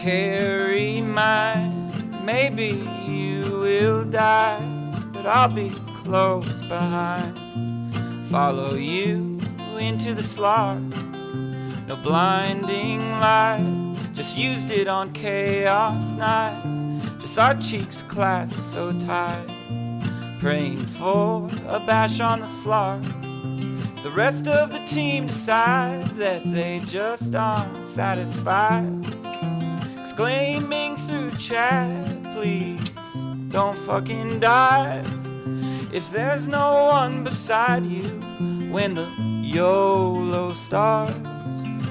carry mine. Maybe you will die, but I'll be close behind. Follow you into the Slark. No blinding light, just used it on chaos night. Just our cheeks clasped so tight, praying for a bash on the Slark. The rest of the team decide that they just aren't satisfied, exclaiming through chat, please don't fucking dive. If there's no one beside you when the YOLO starts,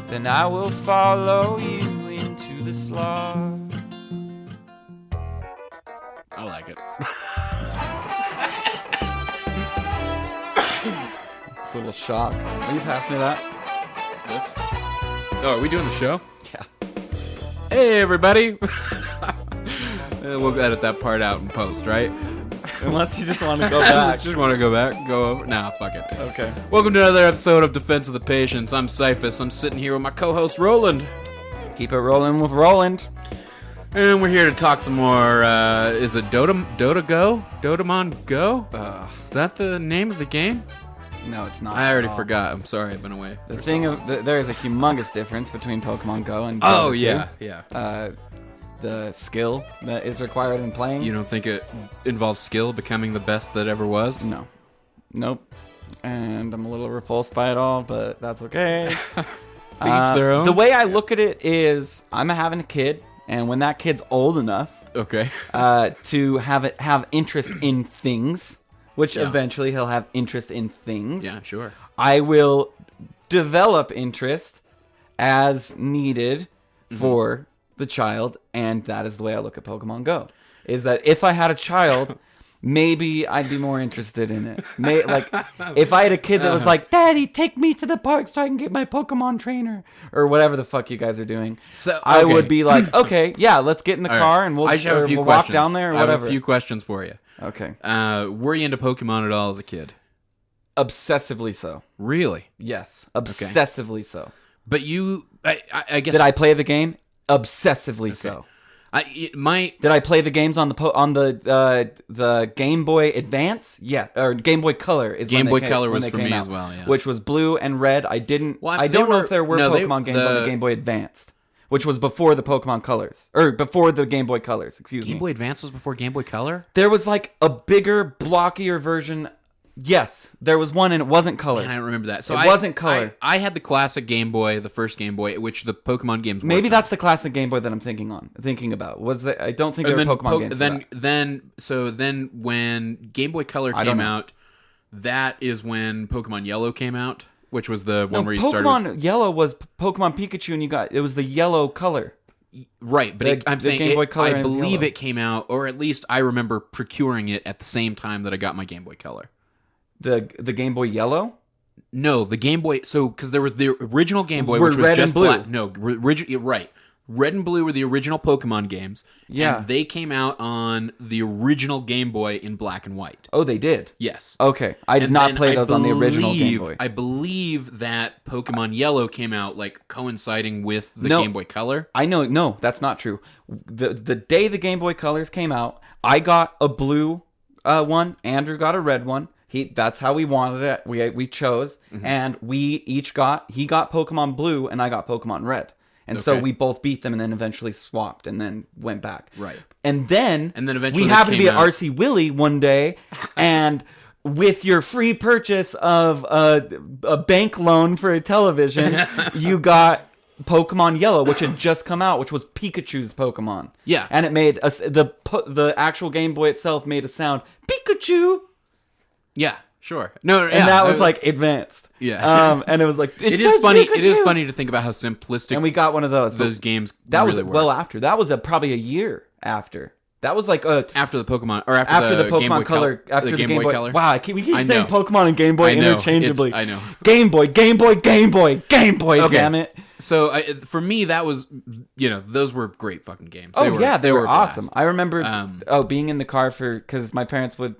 then I will follow you into the Slark. I like it. It's a little shocked. Will you pass me that? This? Oh, are we doing the show? Yeah. Hey, everybody. We'll edit that part out in post, right? Unless you just want to go back. Just want to go back? Go over? Nah, fuck it. Okay. Welcome to another episode of Defense of the Patients. I'm Cyphus. I'm sitting here with my co-host, Roland. Keep it rolling with Roland. And we're here to talk some more, is it Dota Go? Dotamon Go? Is that the name of the game? No, it's not. I already forgot. I'm sorry, I've been away. There is a humongous difference between Pokemon Go and Dota 2. Oh, yeah. The skill that is required in playing. You don't think it involves skill, becoming the best that ever was? No. Nope. And I'm a little repulsed by it all, but that's okay. To each their own? The way I look at it is, I'm having a kid, and when that kid's old enough, okay, to have interest in things, which eventually he'll have interest in things. Yeah, sure. I will develop interest as needed for the child, and that is the way I look at Pokemon Go. Is that if I had a child, maybe I'd be more interested in it. Like, if I had a kid that was like, "Daddy, take me to the park so I can get my Pokemon trainer," or whatever the fuck you guys are doing, so I would be like, "Okay, yeah, let's get in the car and we'll walk down there or whatever." I have a few questions for you. Okay. Were you into Pokemon at all as a kid? Obsessively so. Really? Yes. Obsessively so. But I guess... Did I play the game? Obsessively so. Did I play the games on the Game Boy Advance? Yeah, or Game Boy Color is Game when Boy Color was they for came me out, as well, yeah. Which was blue and red. I don't know if there were Pokemon games on the Game Boy Advanced, which was before the Pokemon Colors, or before the Game Boy Colors. Excuse me. Game Boy Advance was before Game Boy Color? There was like a bigger, blockier version. Yes, there was one, and it wasn't color. Man, I don't remember that. So it wasn't color. I had the classic Game Boy, the first Game Boy, which the Pokemon games. Maybe that's the classic Game Boy that I'm thinking about. I don't think there were Pokemon games. Then when Game Boy Color came out, that is when Pokemon Yellow came out, which was the one where you started. Pokemon Yellow was Pokemon Pikachu, and it was the yellow color. Right, but I'm saying Game Boy Color I believe it came out, or at least I remember procuring it at the same time that I got my Game Boy Color. The Game Boy Yellow? No, the Game Boy. So because there was the original Game Boy, which was red just and blue. black. No, right. Red and Blue were the original Pokemon games. Yeah, and they came out on the original Game Boy in black and white. Oh, they did. Yes. Okay, I did not play those on the original Game Boy. I believe that Pokemon Yellow came out like coinciding with the Game Boy Color. I know. No, that's not true. The day the Game Boy Colors came out, I got a blue one. Andrew got a red one. That's how we wanted it. We chose, and he got Pokemon Blue, and I got Pokemon Red, and so we both beat them, and then eventually swapped, and then went back. Right. And then eventually we happened to be at RC Willie one day, and with your free purchase of a bank loan for a television, you got Pokemon Yellow, which had just come out, which was Pikachu's Pokemon. Yeah. And it made the actual Game Boy itself made a sound, Pikachu. Yeah, sure. No, and that was like advanced. Yeah. And it was like it is funny. Pikachu. It is funny to think about how simplistic. And we got one of those. Those games. That really was were. well after. That was probably a year after. That was like after the Pokemon or after the Pokemon Game Boy Color. After the Game Boy Color. Wow, we keep saying Pokemon and Game Boy interchangeably. I know. Game Boy. Okay. Damn it. So for me, that was those were great fucking games. They were awesome. Blast. I remember being in the car because my parents would.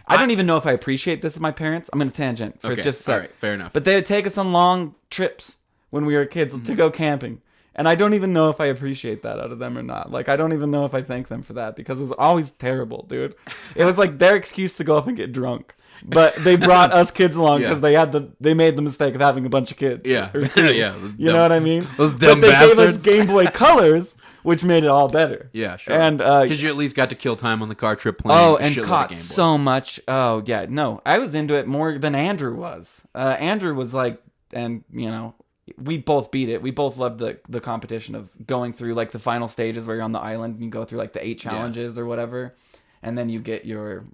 I don't even know if I appreciate this of my parents. I'm going to tangent for just a sec. All right, fair enough. But they would take us on long trips when we were kids to go camping. And I don't even know if I appreciate that out of them or not. Like, I don't even know if I thank them for that because it was always terrible, dude. It was like their excuse to go up and get drunk. But they brought us kids along because they made the mistake of having a bunch of kids. Yeah. Yeah. You know what I mean? Those dumb but they bastards. gave us Game Boy Colors, which made it all better. Yeah, sure. And because you at least got to kill time on the car trip playing. Oh, and shitload of caught Game Boy. so much. Oh, yeah. No, I was into it more than Andrew was. Andrew was like, and you know, we both beat it. We both loved the competition of going through like the final stages where you're on the island and you go through like the 8 challenges or whatever, and then you get your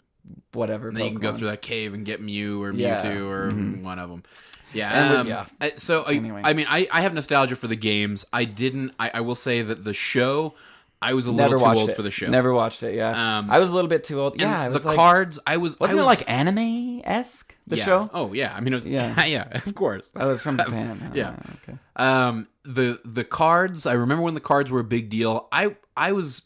whatever. And then you can go through that cave and get Mew or Mewtwo or one of them. Yeah. Anyway. I mean, I have nostalgia for the games. I will say that the show, I was a little too old for the show. Never watched it. Yeah. I was a little bit too old. Yeah. The cards. Wasn't it like anime-esque? The show? Oh yeah. I mean, it was. Yeah. Of course. I was from Japan. Yeah. Okay. The cards. I remember when the cards were a big deal. I was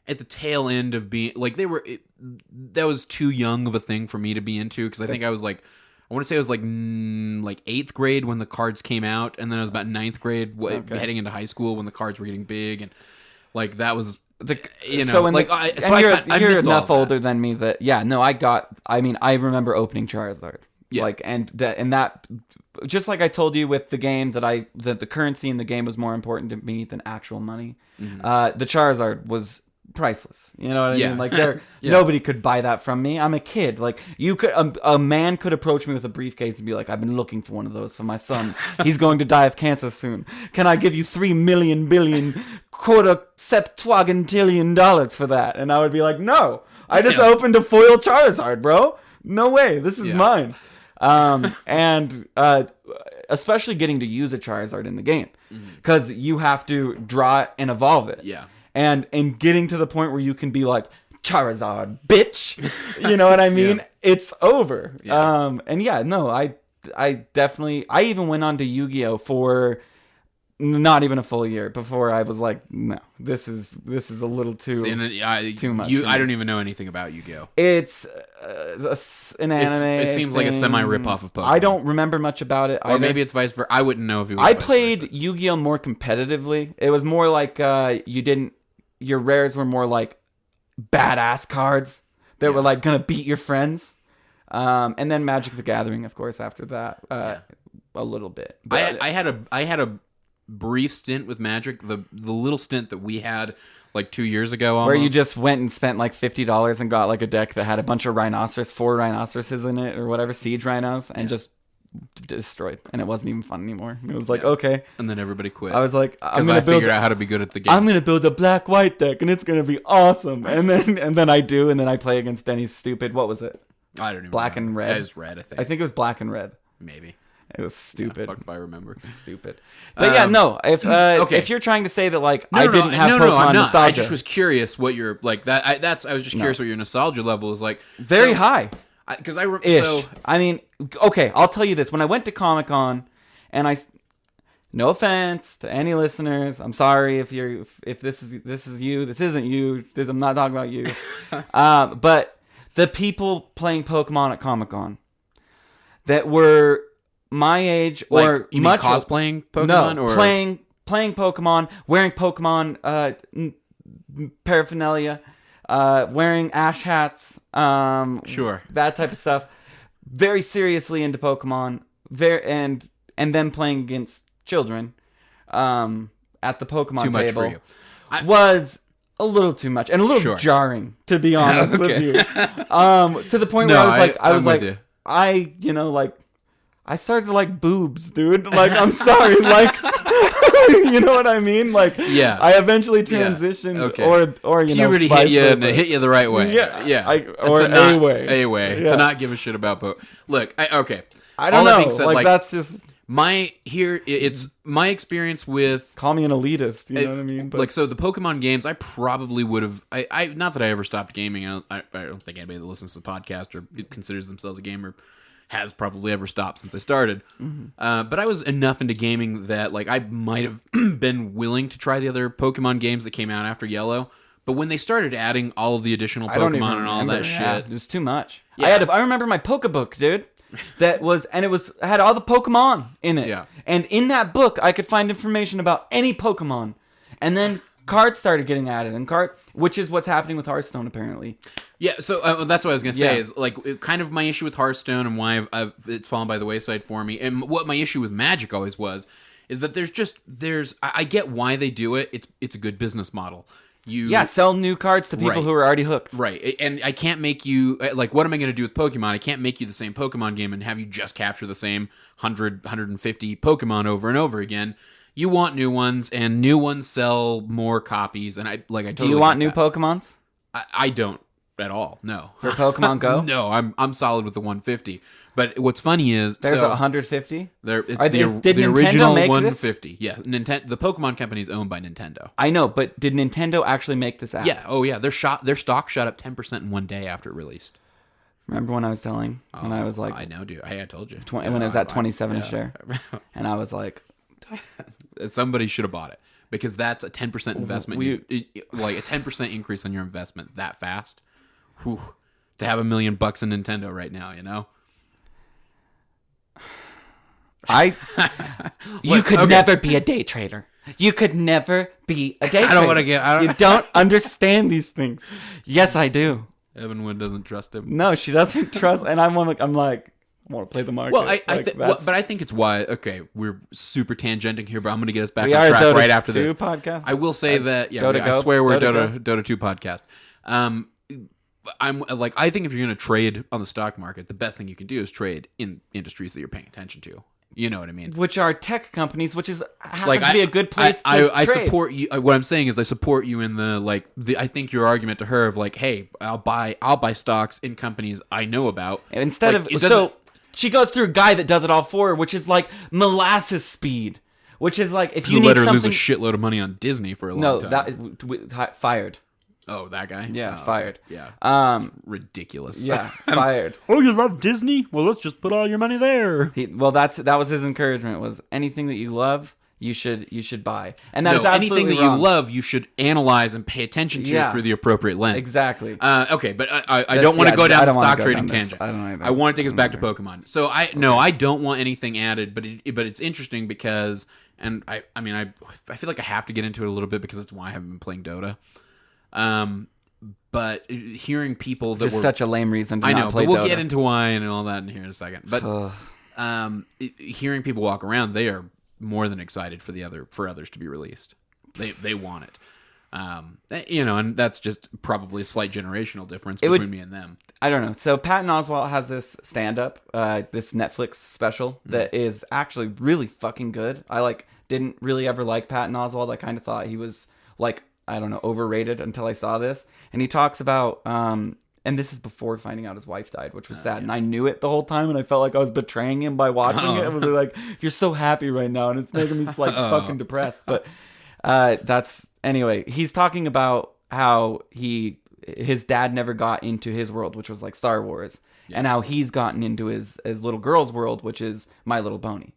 at the tail end of being like that was too young of a thing for me to be into because I think I was like. I want to say it was like 8th grade when the cards came out, and then I was about 9th grade heading into high school when the cards were getting big, and like that was you're enough older than me that I remember opening Charizard. Yeah. Like and that just like I told you with the game that the currency in the game was more important to me than actual money. Mm-hmm. The Charizard was priceless. You know what I mean? Like nobody could buy that from me. I'm a kid. Like you could, a man could approach me with a briefcase and be like, "I've been looking for one of those for my son. He's going to die of cancer soon. Can I give you $3 million $250 for that?" And I would be like, "No, I just opened a foil Charizard, bro. No way. This is mine." And especially getting to use a Charizard in the game because you have to draw it and evolve it. Yeah. And getting to the point where you can be like, Charizard, bitch. You know what I mean? It's over. Yeah. I definitely, I even went on to Yu-Gi-Oh! For not even a full year before I was like, no, this is a little too much. I don't even know anything about Yu-Gi-Oh! It's an anime. It seems like a semi rip-off of Pokemon. I don't remember much about it. Or maybe it's vice versa. I wouldn't know if it was I played Yu-Gi-Oh! More competitively. It was more like your rares were more like badass cards that were like gonna beat your friends. And then Magic the Gathering, of course, after that. A little bit. But I had a brief stint with Magic, the little stint that we had like 2 years ago almost. Where you just went and spent like $50 and got like a deck that had a bunch of 4 rhinoceroses in it or whatever, siege rhinos, and just destroyed. And it wasn't even fun anymore. It was like, okay. And then everybody quit. I was like, because I figured out how to be good at the game. I'm going to build a black-white deck and it's going to be awesome. And then I do, and then I play against Denny's stupid, what was it? I don't even Black remember. and red. It was red, I think. I think it was black and red. Maybe. It was stupid. Fuck if I remember. Stupid. But if you're trying to say that like I didn't have Pokemon I'm not. nostalgia, I just was curious what your like that. I was just curious what your nostalgia level is like. Very high. Because I mean, okay, I'll tell you this. When I went to Comic-Con, and no offense to any listeners, I'm sorry if this is you. This isn't you. I'm not talking about you. But the people playing Pokemon at Comic-Con that were my age or like, you much mean cosplaying Pokemon or playing Pokemon, wearing Pokemon paraphernalia, wearing ash hats, sure, that type of stuff, very seriously into Pokemon, and then playing against children at the Pokemon too much table for you. was a little too much and a little jarring, to be honest with you. To the point where I was like, I started to like boobs, dude. Like, I'm sorry, like, you know what I mean? Like, yeah. I eventually transitioned, or puberty hit you and it hit you the right way. Yeah. A way to not give a shit about Look, I don't know. Said, like, that's just it's my experience with. Call me an elitist, you know what I mean? But, like, so the Pokemon games, I probably would have. I not that I ever stopped gaming. I don't think anybody that listens to the podcast or considers themselves a gamer has probably ever stopped since I started. Mm-hmm. But I was enough into gaming that like I might have been willing to try the other Pokemon games that came out after Yellow. But when they started adding all of the additional Pokemon and all that shit, it was too much. Yeah. I remember my Pokebook, dude. that was, and it had all the Pokemon in it. Yeah. And in that book, I could find information about any Pokemon. And then cards started getting added, which is what's happening with Hearthstone, apparently. Yeah, so that's what I was going to say, is like kind of my issue with Hearthstone and why it's fallen by the wayside for me. And what my issue with Magic always was, is that I get why they do it. It's a good business model. Sell new cards to people who are already hooked. Right. And I can't make you, like, what am I going to do with Pokemon? I can't make you the same Pokemon game and have you just capture the same 100, 150 Pokemon over and over again. You want new ones, and new ones sell more copies. And I totally do you want new Pokemons? I don't at all. No. For Pokemon Go? No, I'm solid with the 150. But what's funny is there's 150. Did the Nintendo original make 150. This? Yeah, the Pokemon company is owned by Nintendo. I know, but did Nintendo actually make this app? Yeah. Oh yeah. Their stock shot up 10% in one day after it released. Remember when I was telling? When I was like, I know, dude. I told you. When it was at 27 a share, and I was like, somebody should have bought it, because that's a 10% investment. Like a 10% increase on your investment that fast. Whew, to have $1 million in Nintendo right now, you know. You could never be a day trader. You could never be a day trader. I don't want to get. You don't understand these things. Yes, I do. Evan Wood doesn't trust him. No, she doesn't trust. And I'm like, I want to play the market. Well, but I think it's why. Okay, we're super tangenting here, but I'm going to get us back on track Dota right after 2 this podcast. I will say that. Yeah, Dota I Go? swear we're Dota Dota 2 podcast. I'm like, I think if you're going to trade on the stock market, the best thing you can do is trade in industries that you're paying attention to. You know what I mean? Which are tech companies, which happens to be a good place to I trade. support you. What I'm saying is I support you in I think your argument to her of like, hey, I'll buy stocks in companies I know about. Instead of she goes through a guy that does it all for her, which is like molasses speed. Which is like, if you need something, lose a shitload of money on Disney for a long time. Fired. Oh, that guy? Yeah, fired. Okay. Yeah. That's ridiculous. Yeah, fired. Oh, you love Disney? Well, let's just put all your money there. That was his encouragement, was anything that you love, you should buy. And that's anything that wrong. you love, you should analyze and pay attention to through the appropriate lens. Exactly. Okay, but I don't want to go down the stock trading tangent. I don't know either. I want to take us back to Pokemon. So I don't want anything added, but it's interesting because, and I feel like I have to get into it a little bit because it's why I haven't been playing Dota. But hearing people that just such a lame reason to not play Dota. We'll Dota. get into why and all that in here in a second. But hearing people walk around, they are more than excited for others to be released. They want it. And that's just probably a slight generational difference between me and them. I don't know. So Patton Oswalt has this stand-up, this Netflix special that is actually really fucking good. I didn't really ever like Patton Oswalt. I kind of thought he was I don't know, overrated until I saw this. And he talks about, and this is before finding out his wife died, which was sad. Yeah. And I knew it the whole time, and I felt like I was betraying him by watching it. It was like, you're so happy right now, and it's making me fucking depressed. But anyway, he's talking about how his dad never got into his world, which was like Star Wars, and how he's gotten into his little girl's world, which is My Little Pony.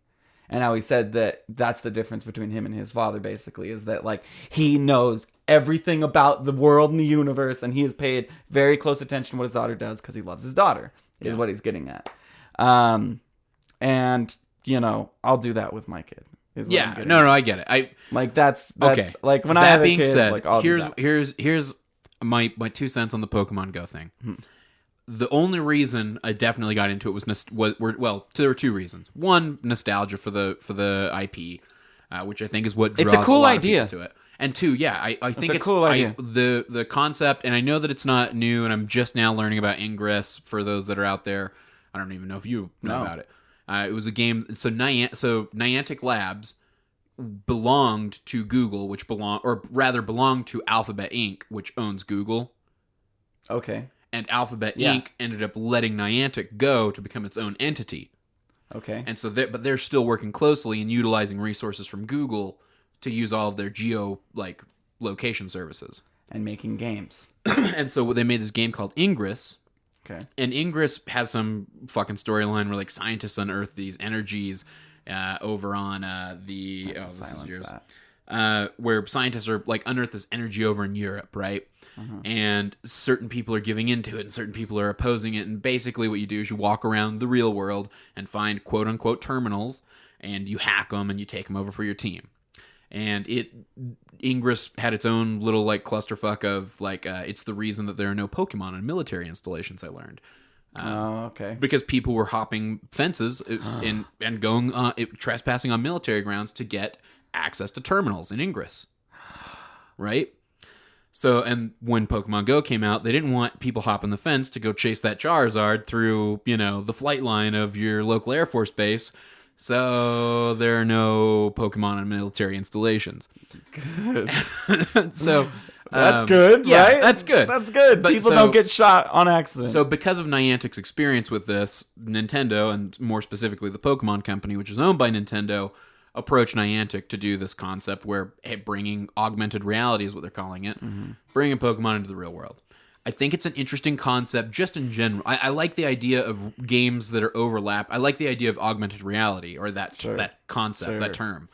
And how he said that that's the difference between him and his father, basically, is that he knows everything about the world and the universe, and he has paid very close attention to what his daughter does because he loves his daughter, is what he's getting at. And, I'll do that with my kid. Yeah, no, I get it. That's okay. Like, when that I have being a kid, said, I'll here's my 2 cents on the Pokemon Go thing. The only reason I definitely got into it there were two reasons. One, nostalgia for the IP, which I think is what draws it's a cool a lot idea of people to it. And two, I think it's a cool idea. The concept, and I know that it's not new, and I'm just now learning about Ingress for those that are out there. I don't even know if you know about it. It was a game. So Niantic Labs belonged to Google, belonged to Alphabet Inc., which owns Google. Okay. And Alphabet Inc. ended up letting Niantic go to become its own entity. Okay. And so they're still working closely and utilizing resources from Google to use all of their geo location services and making games. And so they made this game called Ingress. Okay. And Ingress has some fucking storyline where scientists unearth these energies over on where scientists are like unearth this energy over in Europe, right? And certain people are giving into it and certain people are opposing it. And basically what you do is you walk around the real world and find quote unquote terminals and you hack them and you take them over for your team. And Ingress had its own little like clusterfuck of like, it's the reason that there are no Pokemon in military installations, I learned. Okay. Because people were hopping fences and going trespassing on military grounds to get access to terminals in Ingress. Right? So, and when Pokemon Go came out, they didn't want people hopping the fence to go chase that Charizard through, the flight line of your local Air Force base. So there are no Pokemon in military installations. Good. So that's good, yeah, right? that's good. That's good. But People don't get shot on accident. So because of Niantic's experience with this, Nintendo, and more specifically the Pokemon Company, which is owned by Nintendo, approached Niantic to do this concept where bringing augmented reality is what they're calling it, bringing Pokemon into the real world. I think it's an interesting concept just in general. I like the idea of games that are overlap. I like the idea of augmented reality or that concept, that term.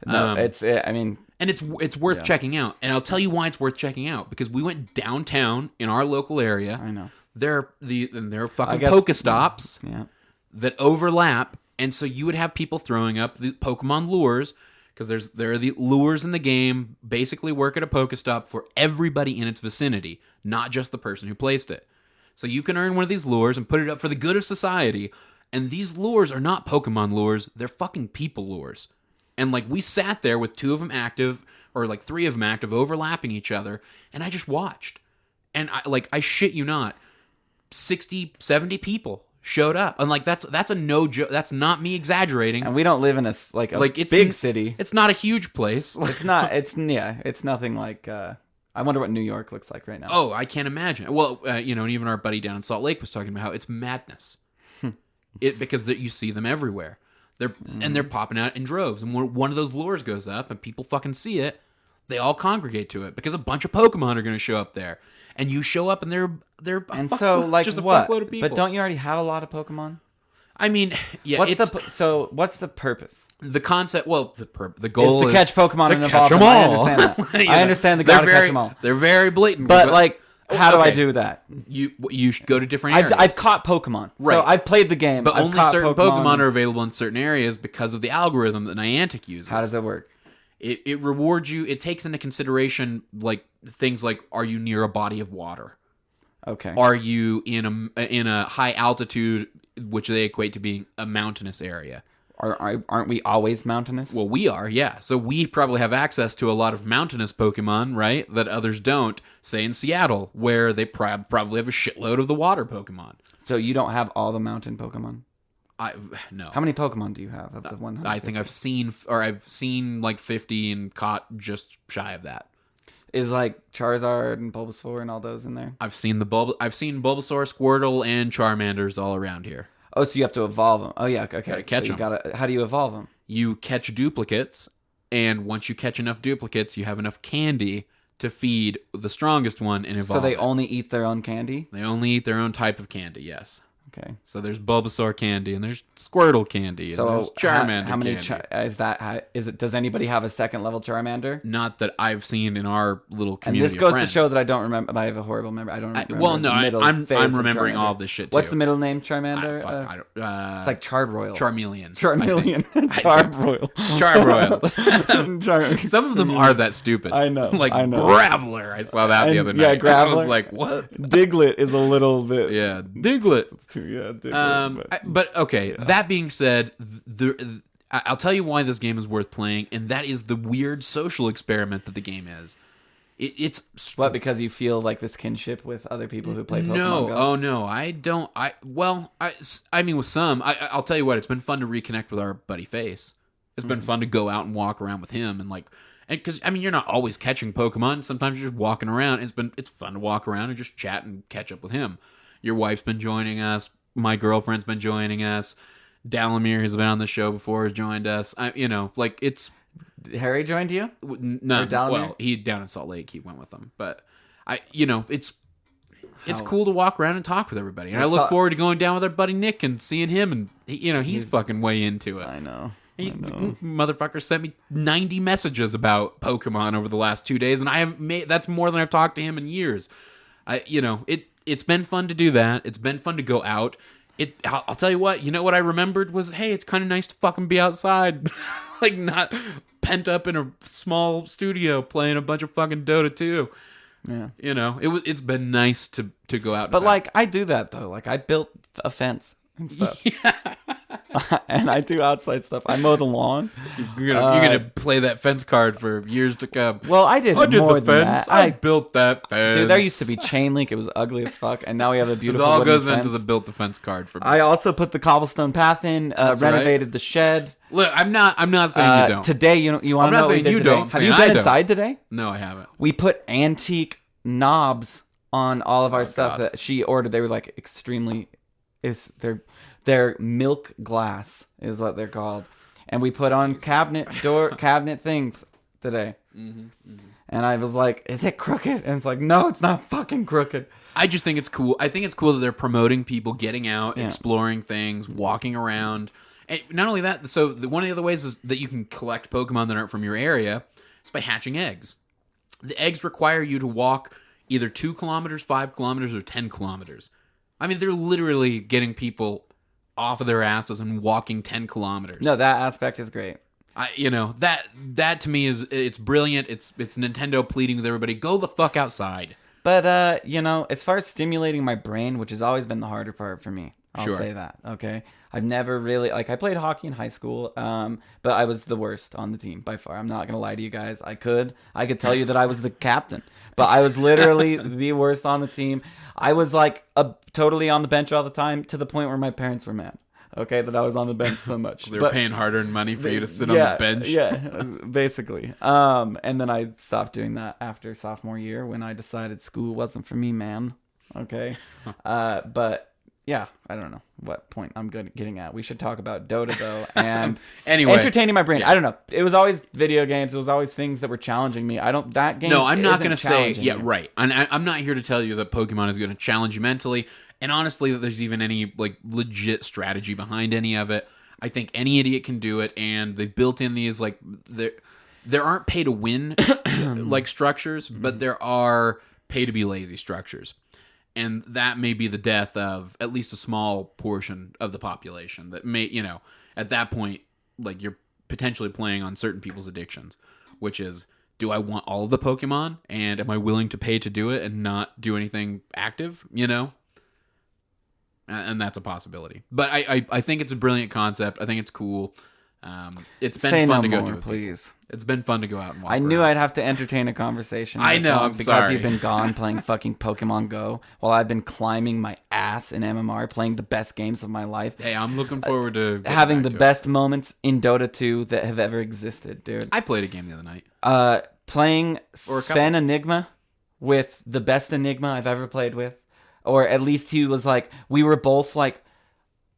No, it's worth checking out. And I'll tell you why it's worth checking out, because we went downtown in our local area. I know. There are fucking Pokestops that overlap, and so you would have people throwing up the Pokemon lures, because there are the lures in the game basically work at a Pokestop for everybody in its vicinity, not just the person who placed it. So you can earn one of these lures and put it up for the good of society, and these lures are not Pokemon lures, they're fucking people lures. And like we sat there with 2 of them active, or like 3 of them active, overlapping each other, and I just watched. And I shit you not, 60, 70 people showed up. And like that's a no joke. That's not me exaggerating. And we don't live in a big city. It's not a huge place. It's not. It's nothing like. I wonder what New York looks like right now. Oh, I can't imagine. Well, and even our buddy down in Salt Lake was talking about how it's madness. Because you see them everywhere. They're popping out in droves. And when one of those lures goes up and people fucking see it, they all congregate to it because a bunch of Pokemon are going to show up there. And you show up and they're just a fuckload of people. But don't you already have a lot of Pokemon? I mean, yeah. What's the purpose? The concept, the goal is to catch Pokemon and evolve them. I understand that. I understand the gotta catch them all. They're very blatant. But how do I do that? You should go to different areas. I've caught Pokemon. Right. So I've played the game. But only certain Pokemon are available in certain areas because of the algorithm that Niantic uses. How does that work? It rewards you. It takes into consideration things like, are you near a body of water? Okay. Are you in a high altitude, which they equate to being a mountainous area? Aren't we always mountainous? Well, we are, yeah. So we probably have access to a lot of mountainous Pokemon, right? That others don't. Say in Seattle, where they probably have a shitload of the water Pokemon. So you don't have all the mountain Pokemon? No. How many Pokemon do you have of the 100? I think I've seen like 50 and caught just shy of that. Is like Charizard and Bulbasaur and all those in there? I've seen Bulbasaur, Squirtle, and Charmanders all around here. Oh, so you have to evolve them. Oh yeah, okay. Gotta catch them. How do you evolve them? You catch duplicates, and once you catch enough duplicates, you have enough candy to feed the strongest one and evolve. So they only eat their own candy? They only eat their own type of candy, yes. Okay. So there's Bulbasaur candy, and there's Squirtle candy, and there's Charmander how many candy. Does anybody have a second level Charmander? Not that I've seen in our little community. And this goes of to friends. show that I don't remember. I have a horrible memory. I don't remember. I'm remembering all of this shit too. What's the middle name Charmander? I don't, it's like Charbroil. Charmeleon. Charbroil. Charbroil. Some of them are that stupid. I know. Like Graveler. I saw that the other night. Yeah, Graveler. I was like, what? Diglett is a little bit. Yeah, Diglett. Yeah, Diglett. But okay. Yeah. That being said, I'll tell you why this game is worth playing, and that is the weird social experiment that the game is. It's what, because you feel like this kinship with other people who play Pokemon Go? Oh no, I don't. I mean, with some, I'll tell you what. It's been fun to reconnect with our buddy Face. It's been fun to go out and walk around with him, and because I mean, you're not always catching Pokemon. Sometimes you're just walking around. It's fun to walk around and just chat and catch up with him. Your wife's been joining us. My girlfriend's been joining us. Dalamir has been on the show before, has joined us. It's. Harry joined you? No, well, he down in Salt Lake. He went with them, but it's cool to walk around and talk with everybody. And I look forward to going down with our buddy Nick and seeing him, and he's fucking way into it. I know. Motherfucker sent me 90 messages about Pokemon over the last 2 days, and that's more than I've talked to him in years. It's been fun to do that. It's been fun to go out. I'll tell you what. You know what I remembered was, hey, it's kind of nice to fucking be outside, like not pent up in a small studio playing a bunch of fucking Dota 2. Yeah. It's been nice to go out. But like I do that though. Like I built a fence and stuff. Yeah. And I do outside stuff. I mow the lawn. You're gonna play that fence card for years to come. Well, I did more the than fence. that. I built that fence. Dude, there used to be chain link. It was ugly as fuck, and now we have a beautiful. It all wooden goes fence. into the built the fence card for me. I also put the cobblestone path in. Renovated the shed. Look, I'm not saying you don't. Today, you want to know what we did today? Don't. Have you been inside today? No, I haven't. We put antique knobs on all of our stuff that she ordered. They were like extremely. They're milk glass is what they're called, and we put on cabinet things today. And I was like, "Is it crooked?" And it's like, "No, it's not fucking crooked." I just think it's cool. I think it's cool that they're promoting people getting out, exploring things, walking around, and not only that. So one of the other ways is that you can collect Pokemon that aren't from your area is by hatching eggs. The eggs require you to walk either 2 kilometers, 5 kilometers, or 10 kilometers. I mean, they're literally getting people off of their asses and walking 10 kilometers. No, that aspect is great. That to me it's brilliant. It's Nintendo pleading with everybody, go the fuck outside. But as far as stimulating my brain, which has always been the harder part for me, I'll say that. Okay, I've never really I played hockey in high school, but I was the worst on the team by far. I'm not gonna lie to you guys. I could tell you that I was the captain, but I was literally the worst on the team. I was like totally on the bench all the time, to the point where my parents were mad. Okay, that I was on the bench so much. They were paying hard-earned money for you to sit on the bench. Yeah, basically. And then I stopped doing that after sophomore year when I decided school wasn't for me, man. Okay. But yeah, I don't know what point I'm getting at. We should talk about Dota though, and anyway, entertaining my brain. Yeah. I don't know. It was always video games. It was always things that were challenging me. That game. No, I'm not going to say. Yeah, me. right. I'm not here to tell you that Pokemon is going to challenge you mentally, and honestly, that there's even any like legit strategy behind any of it. I think any idiot can do it, and they've built in these like there aren't pay to win like structures, but there are pay to be lazy structures. And that may be the death of at least a small portion of the population that may, at that point, like you're potentially playing on certain people's addictions, which is, do I want all of the Pokemon? And am I willing to pay to do it and not do anything active, And that's a possibility. But I think it's a brilliant concept. I think it's cool. It's been fun to go do it, please. It's been fun to go out and walk. I knew I'd have to entertain a conversation. I know, I'm because sorry. you've been gone playing fucking Pokemon Go while I've been climbing my ass in MMR, playing the best games of my life. Hey, I'm looking forward to having the best moments in Dota 2 that have ever existed, dude. I played a game the other night. Playing Sven Enigma with the best Enigma I've ever played with, or at least he was like, we were both like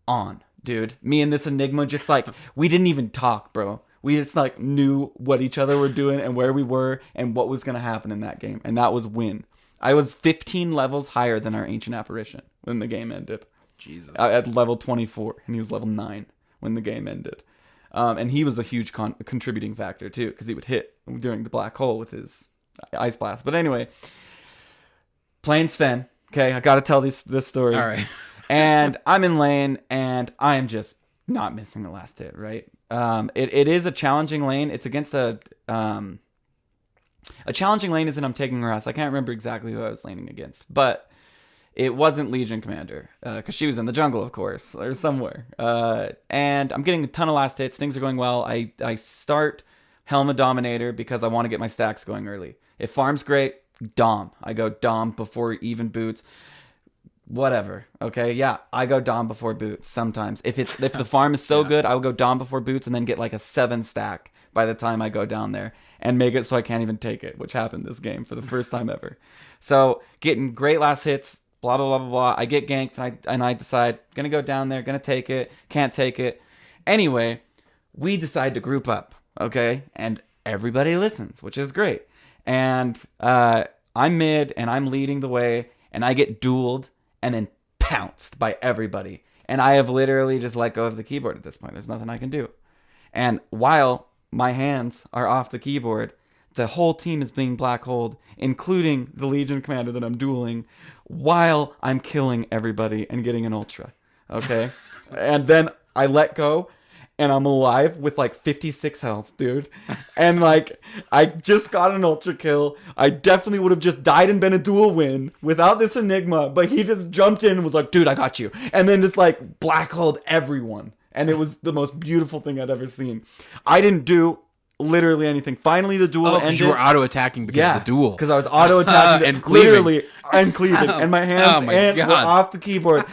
on. Dude, me and this Enigma just like, we didn't even talk, bro. We just like knew what each other were doing and where we were and what was going to happen in that game. And that was win. I was 15 levels higher than our ancient apparition when the game ended. Jesus. At level 24, and he was level 9 when the game ended. And he was a huge contributing factor too, because he would hit during the black hole with his ice blast. But anyway, playing Sven. Okay, I got to tell this story. All right. And I'm in lane, and I am just not missing the last hit, right? It is a challenging lane. It's against a challenging lane isn't I'm taking her ass. I can't remember exactly who I was laning against, but it wasn't Legion Commander, because she was in the jungle, of course, or somewhere. And I'm getting a ton of last hits. Things are going well. I start Helma Dominator because I want to get my stacks going early. If farm's great, Dom. I go Dom before even boots. Whatever. Okay. Yeah. I go Dom before boots sometimes. If the farm is so good, I will go Dom before boots and then get like a 7 stack by the time I go down there and make it so I can't even take it, which happened this game for the first time ever. So getting great last hits, blah, blah, blah, blah, blah. I get ganked and I decide, gonna go down there, gonna take it, can't take it. Anyway, we decide to group up. Okay. And everybody listens, which is great. And I'm mid and I'm leading the way and I get dueled and then pounced by everybody. And I have literally just let go of the keyboard at this point. There's nothing I can do. And while my hands are off the keyboard, the whole team is being black holed, including the Legion commander that I'm dueling, while I'm killing everybody and getting an ultra. Okay? And then I let go, and I'm alive with like 56 health, dude. And like, I just got an ultra kill. I definitely would have just died and been a duel win without this Enigma, but he just jumped in and was like, dude, I got you. And then just like black holed everyone. And it was the most beautiful thing I'd ever seen. I didn't do literally anything. Finally, the duel ended. You were auto-attacking because of the duel. Because I was auto-attacking and cleaving. literally and cleaving. And my hands were off the keyboard.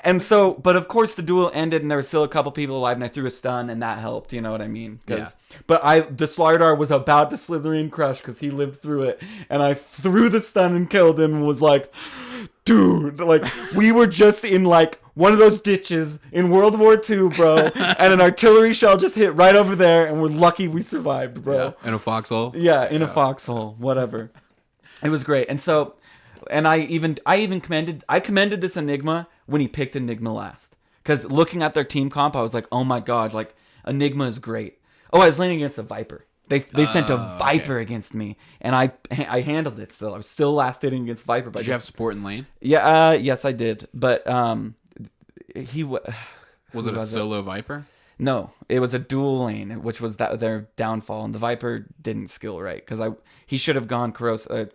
And so, but of course the duel ended and there were still a couple people alive and I threw a stun and that helped, you know what I mean? Yeah. But the Slardar was about to Slytherin crush because he lived through it. And I threw the stun and killed him and was like, dude, like we were just in like one of those ditches in World War II, bro. And an artillery shell just hit right over there and we're lucky we survived, bro. Yeah. In a foxhole? Yeah, in a foxhole, whatever. It was great. And so, and I commended this Enigma when he picked Enigma last. Because looking at their team comp, I was like, oh my god, like Enigma is great. Oh, I was laning against a Viper. They sent a Viper against me, and I handled it still. I was still last hitting against Viper. But did you have support in lane? Yeah, yes I did. But was it a solo Viper? No, it was a dual lane, which was their downfall, and the Viper didn't skill right because he should have gone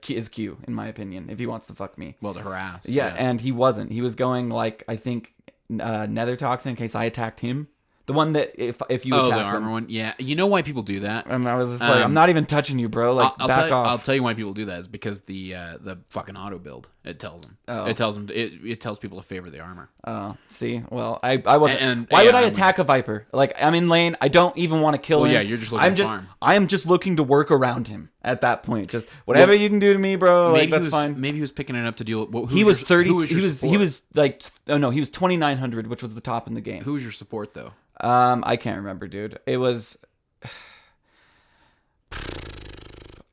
his Q in my opinion if he wants to fuck me. Well, to harass. Yeah, and he wasn't. He was going like I think Nether Toxin in case I attacked him. The one that if you attack the armor one, yeah. You know why people do that? And I was just like, I'm not even touching you, bro. Like, back off. I'll tell you why people do that is because the fucking auto build. It tells them. Oh. It tells people to favor the armor. Oh, see, well, I wasn't. Why would I attack a Viper? Like I'm in lane. I don't even want to kill him. Yeah, you're just looking to farm. I am just looking to work around him at that point. Just whatever you can do to me, bro. Like that's fine. Maybe he was picking it up to deal. He was 30. He was like he was 2,900, which was the top in the game. Who was your support though? I can't remember, dude. It was.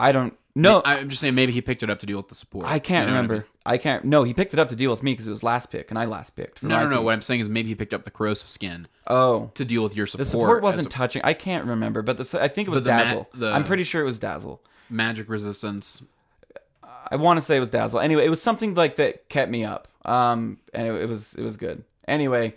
I don't know. I'm just saying maybe he picked it up to deal with the support. I can't remember. I can't. No, he picked it up to deal with me because it was last pick, and I last picked. No. What I'm saying is maybe he picked up the corrosive skin. Oh, to deal with your support. The support wasn't touching. I can't remember, but I think it was Dazzle. I'm pretty sure it was Dazzle. Magic resistance. I want to say it was Dazzle. Anyway, it was something like that kept me up. And it was good. Anyway.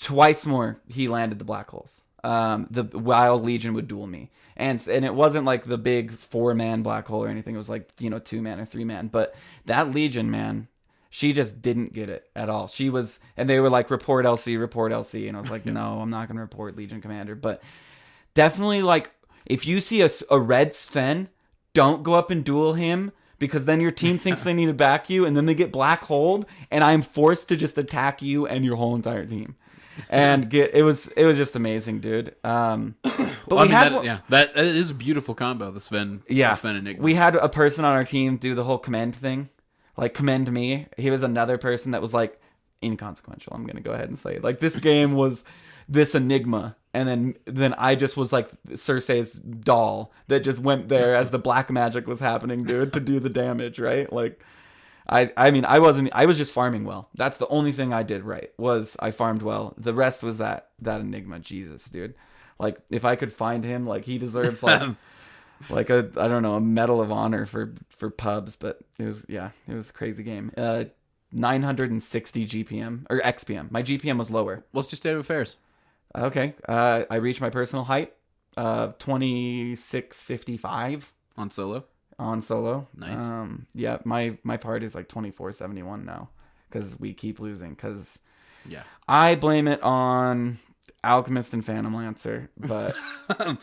Twice more, he landed the black holes. The Wild Legion would duel me, and it wasn't like the big 4-man black hole or anything. It was like 2-man or 3-man. But that Legion, man, she just didn't get it at all. She was, and they were like report LC, and I was like, no, I'm not gonna report Legion Commander. But definitely, like if you see a red Sven, don't go up and duel him. Because then your team thinks they need to back you, and then they get black holed, and I'm forced to just attack you and your whole entire team. And it was just amazing, dude. But that is a beautiful combo. The Sven Enigma. We had a person on our team do the whole commend thing, like commend me. He was another person that was like inconsequential. I'm gonna go ahead and say it. Like this game was this Enigma, and then I just was like Cersei's doll that just went there as the black magic was happening, dude, to do the damage, right? Like. I mean, I was just farming well. That's the only thing I did right, was I farmed well. The rest was that Enigma. Jesus, dude. Like, if I could find him, like, he deserves, like, I don't know, a Medal of Honor for pubs, but it was a crazy game. 960 GPM, or XPM. My GPM was lower. What's your state of affairs? Okay. I reached my personal height, 2655. On solo? On solo. Nice. Yeah, my party is like 2471 now because we keep losing. Because I blame it on Alchemist and Phantom Lancer, but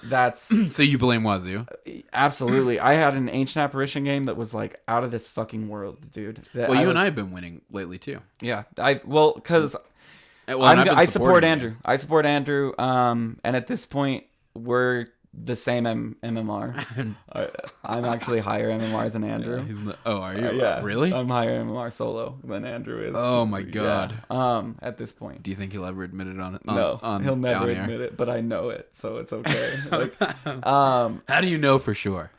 that's so you blame Wazoo? Absolutely. I had an Ancient Apparition game that was like out of this fucking world, dude. Well, you and I have been winning lately too. Yeah, because I support Andrew. I support Andrew. And at this point, we're the same MMR. I'm actually higher MMR than Andrew. Are you? Yeah. Really? I'm higher MMR solo than Andrew is. Oh my god. Yeah. At this point. Do you think he'll ever admit it on No, he'll never admit it, but I know it, so it's okay. Like, how do you know for sure?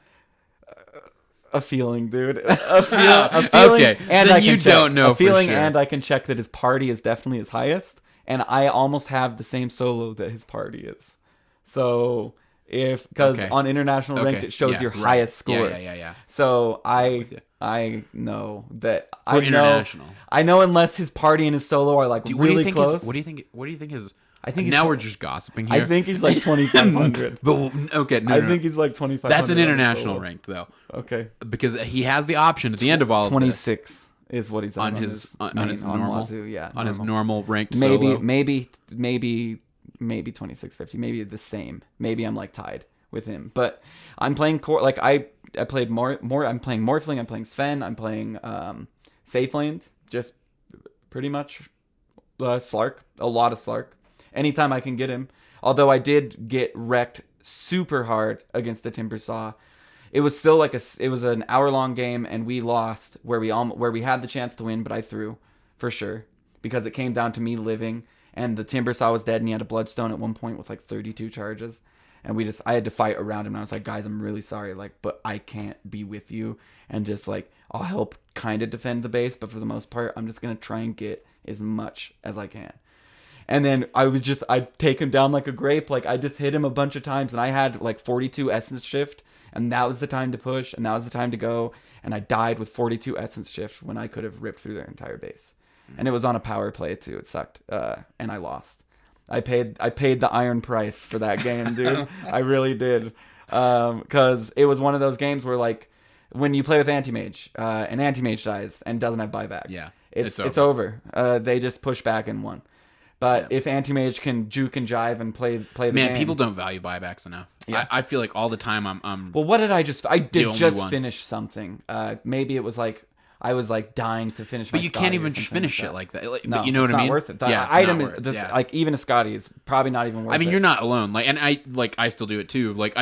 A feeling, dude. A feeling. Okay, and then you don't know a feeling, for sure. And I can check that his party is definitely his highest, and I almost have the same solo that his party is. So because Okay. on international ranked Okay. it shows Yeah, your right. highest score. Yeah. So with you. I know that For international. I know unless his party and his solo are like What do really you think close. What do you think his? I think now he's- we're just gossiping here. I think he's like 2,500. But okay, no, I no. think he's like 2,500. That's an on his international solo. ranked though, Okay. because he has the option at the end of all of this 26 is what he's on on his main, his on normal Wazoo, yeah, on his normal. normal ranked Maybe solo. maybe 2650. Maybe the same. Maybe I'm like tied with him. But I'm playing core. Like I played more. I'm playing Morphling. I'm playing Sven. I'm playing safe lanes. Just pretty much Slark. A lot of Slark. Anytime I can get him. Although I did get wrecked super hard against the Timbersaw. It was still like it was an hour-long game, and we lost where we had the chance to win, but I threw for sure because it came down to me living, and the Timbersaw was dead, and he had a Bloodstone at one point with like 32 charges, and I had to fight around him, and I was like, guys, I'm really sorry, like, but I can't be with you, and just like I'll help kind of defend the base, but for the most part, I'm just gonna try and get as much as I can. And then I'd take him down like a grape. Like I just hit him a bunch of times, and I had like 42 essence shift, and that was the time to push, and that was the time to go. And I died with 42 essence shift when I could have ripped through their entire base. And it was on a power play too. It sucked, and I lost. I paid the iron price for that game, dude. I really did, because it was one of those games where like when you play with anti-mage, and anti-mage dies and doesn't have buyback. Yeah, it's over. They just push back and won. But if Anti-Mage can juke and jive and play the game... people don't value buybacks enough. Yeah. I feel like all the time I'm Well, what did I just... I did only just one. finish something. Maybe it was like... I was like dying to finish my but you Scotty can't or even just something finish like shit that. like that. Like, No, but you know it's what I not mean? worth it. The yeah, it's item not is... worth it. Yeah. Like, even a Scotty is probably not even worth it. I mean, you're not alone. Like, and I still do it too. Like,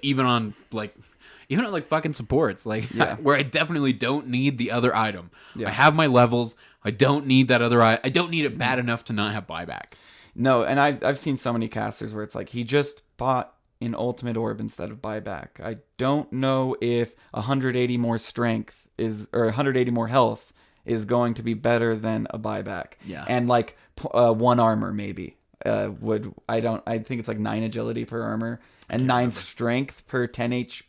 even on fucking supports, like where I definitely don't need the other item. Yeah. I have my levels. I don't need that other item. I don't need it bad enough to not have buyback. No, and I've seen so many casters where it's like he just bought an ultimate orb instead of buyback. I don't know if 180 more strength or 180 more health is going to be better than a buyback. Yeah. And like 1 armor maybe I think it's like 9 agility per armor and 9 strength per 10 HP.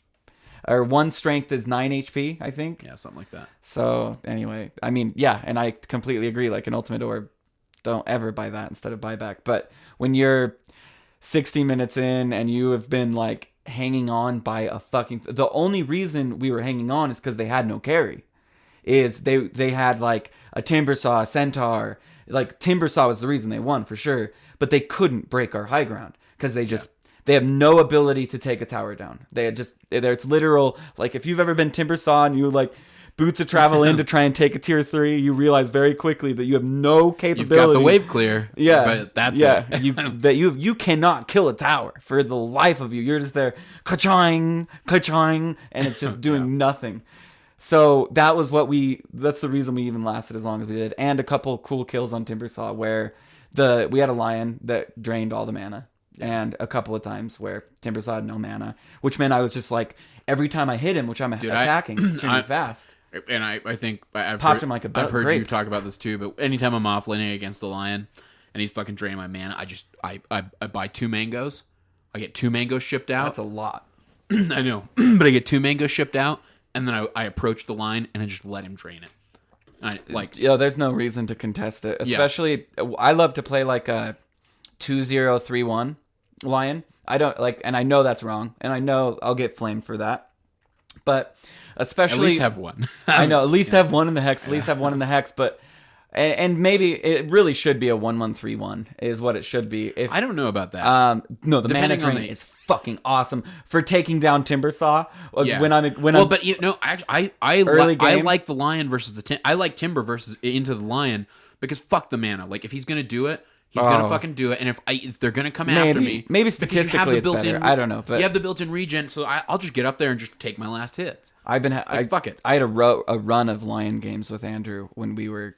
Or 1 strength is 9 HP, I think. Yeah, something like that. So anyway, I mean, yeah, and I completely agree. Like an ultimate orb, don't ever buy that instead of buyback. But when you're 60 minutes in and you have been like hanging on by a fucking... The only reason we were hanging on is because they had no carry. Is they had like a Timbersaw, a Centaur. Like Timbersaw was the reason they won for sure. But they couldn't break our high ground because they just... They have no ability to take a tower down. It's literal... Like if you've ever been Timbersaw and you like... Boots of travel in to try and take a tier 3, you realize very quickly that you have no capability. You've got the wave clear. Yeah, but that's it. you cannot kill a tower for the life of you. You're just there, ka-ching, ka-ching, and it's just doing nothing. So that's the reason we even lasted as long as we did, and a couple cool kills on Timbersaw where we had a lion that drained all the mana. And a couple of times where Timbersaw had no mana, which meant I was just like, every time I hit him, which I'm attacking extremely fast. And I think I've Popped him like a I've heard grape. you talk about this too, but anytime I'm off laning against a lion and he's fucking draining my mana, I buy 2 mangoes. I get 2 mangoes shipped out. That's a lot. I know, but I get 2 mangoes shipped out, and then I approach the line and I just let him drain it. There's no reason to contest it. Especially, I love to play like a 2-0-3-1 lion. I don't like, and I know that's wrong, and I know I'll get flamed for that. But especially, at least have one. I know, at least have one in the hex. At least have one in the hex. But and maybe it really should be a 1-1-3-1 is what it should be. If I don't know about that. no, the mana drain is fucking awesome for taking down Timbersaw. Yeah. But you know, I like the lion versus I like Timber versus into the lion because fuck the mana. Like if he's gonna do it. He's gonna fucking do it, and if they're gonna come after me, maybe statistically it's better. I don't know, but you have the built-in regen, so I'll just get up there and just take my last hits. Fuck it. I had a run of Lion games with Andrew when we were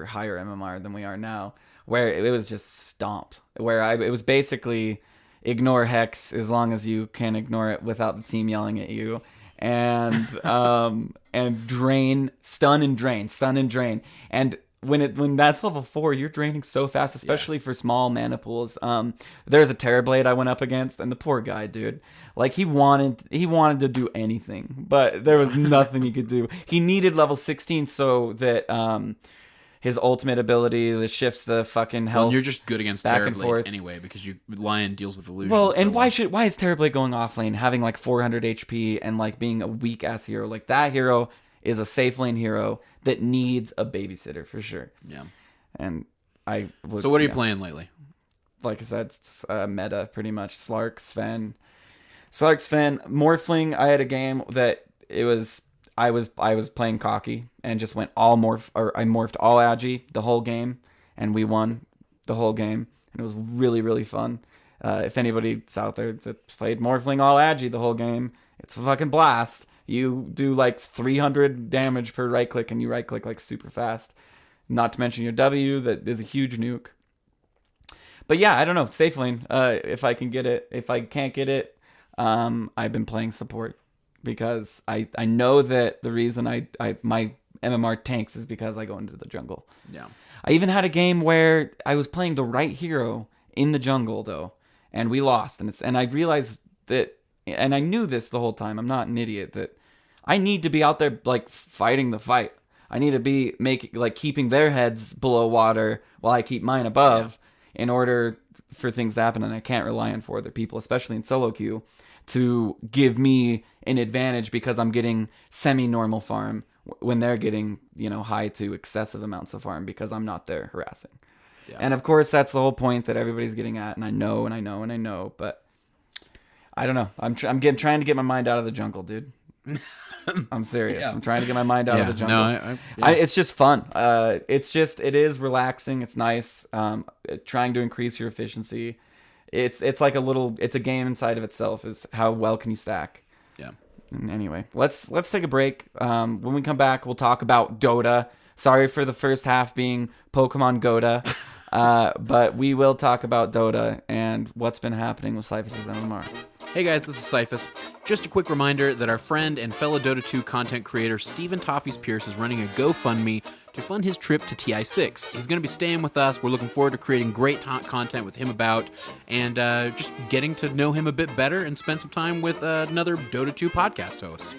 higher MMR than we are now, where it was just stomp. It was basically ignore Hex as long as you can ignore it without the team yelling at you, and and drain, stun and drain, and when that's level 4, you're draining so fast, especially for small mana pools. There's a Terrorblade I went up against, and the poor guy, dude. Like, he wanted to do anything, but there was nothing he could do. He needed level 16 so that his ultimate ability that shifts the fucking health. Well, you're just good against back and Terrorblade forth. anyway, because Lion deals with illusions. Well, and why is Terrorblade going off lane, having like 400 HP and like being a weak ass hero? Like, that hero is a safe lane hero that needs a babysitter for sure. Yeah. And So what are you playing lately? Like I said, it's meta pretty much. Slark, Sven, Morphling. I had a game that I was playing cocky and just went all I morphed all Agi the whole game, and we won the whole game, and it was really, really fun. If anybody's out there that played Morphling all Agi the whole game, it's a fucking blast. You do like 300 damage per right click, and you right click like super fast. Not to mention your W, that is a huge nuke. But yeah, I don't know. Safe lane, if I can get it. If I can't get it, I've been playing support because I know that the reason my MMR tanks is because I go into the jungle. Yeah. I even had a game where I was playing the right hero in the jungle though, and we lost. And I realized that, and I knew this the whole time. I'm not an idiot, that I need to be out there like fighting the fight. I need to be keeping their heads below water while I keep mine above in order for things to happen. And I can't rely on 4 other people, especially in solo queue, to give me an advantage because I'm getting semi-normal farm when they're getting, high to excessive amounts of farm because I'm not there harassing. Yeah. And of course, that's the whole point that everybody's getting at. And I know, but I don't know. I'm trying to get my mind out of the jungle, dude. I'm serious. Yeah. I'm trying to get my mind out of the jungle. No, it's just fun. It is relaxing. It's nice. Trying to increase your efficiency. It's like it's a game inside of itself. Is how well can you stack? Yeah. Anyway, let's take a break. When we come back, we'll talk about Dota. Sorry for the first half being Pokemon Goda, but we will talk about Dota and what's been happening with Cyphus and MMR. Hey guys, this is Cyphus. Just a quick reminder that our friend and fellow Dota 2 content creator Stephen Toffees Pierce is running a GoFundMe to fund his trip to TI6. He's going to be staying with us. We're looking forward to creating great content with him and just getting to know him a bit better and spend some time with another Dota 2 podcast host.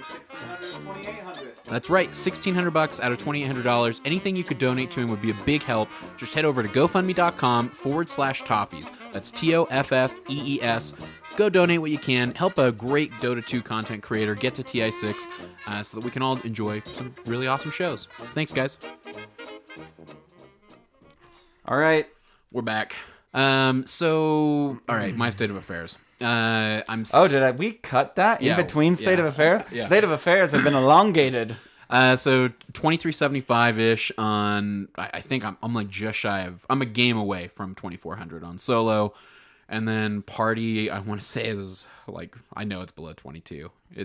That's right, $1,600 out of $2,800. Anything you could donate to him would be a big help. Just head over to GoFundMe.com/Toffees. That's TOFFEES. Go donate what you can. Help a great Dota 2 content creator get to TI6 so that we can all enjoy some really awesome shows. Thanks, guys. All right. We're back. All right, my state of affairs. We cut that in between State of Affairs? Yeah. State of Affairs have been elongated. So 2375-ish on, I think I'm like just shy of, I'm a game away from 2400 on solo. And then party, I want to say is like, I know it's below 22. I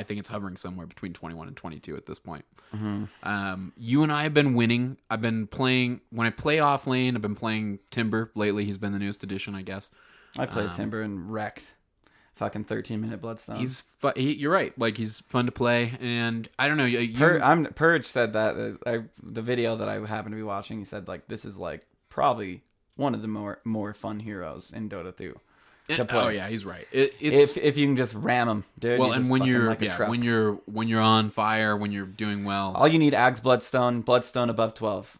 think it's hovering somewhere between 21 and 22 at this point. Mm-hmm. You and I have been winning. I've been playing, when I play off lane, I've been playing Timber lately. He's been the newest addition, I guess. I played Timber and wrecked. Fucking 13-minute Bloodstone. You're right. Like, he's fun to play, and I don't know. Purge said that the video that I happened to be watching. He said like this is like probably one of the more fun heroes in Dota 2 to play. Oh yeah, he's right. It's if you can just ram him, dude. Well, and when you're when you're on fire, when you're doing well, all you need Ag's Bloodstone above 12.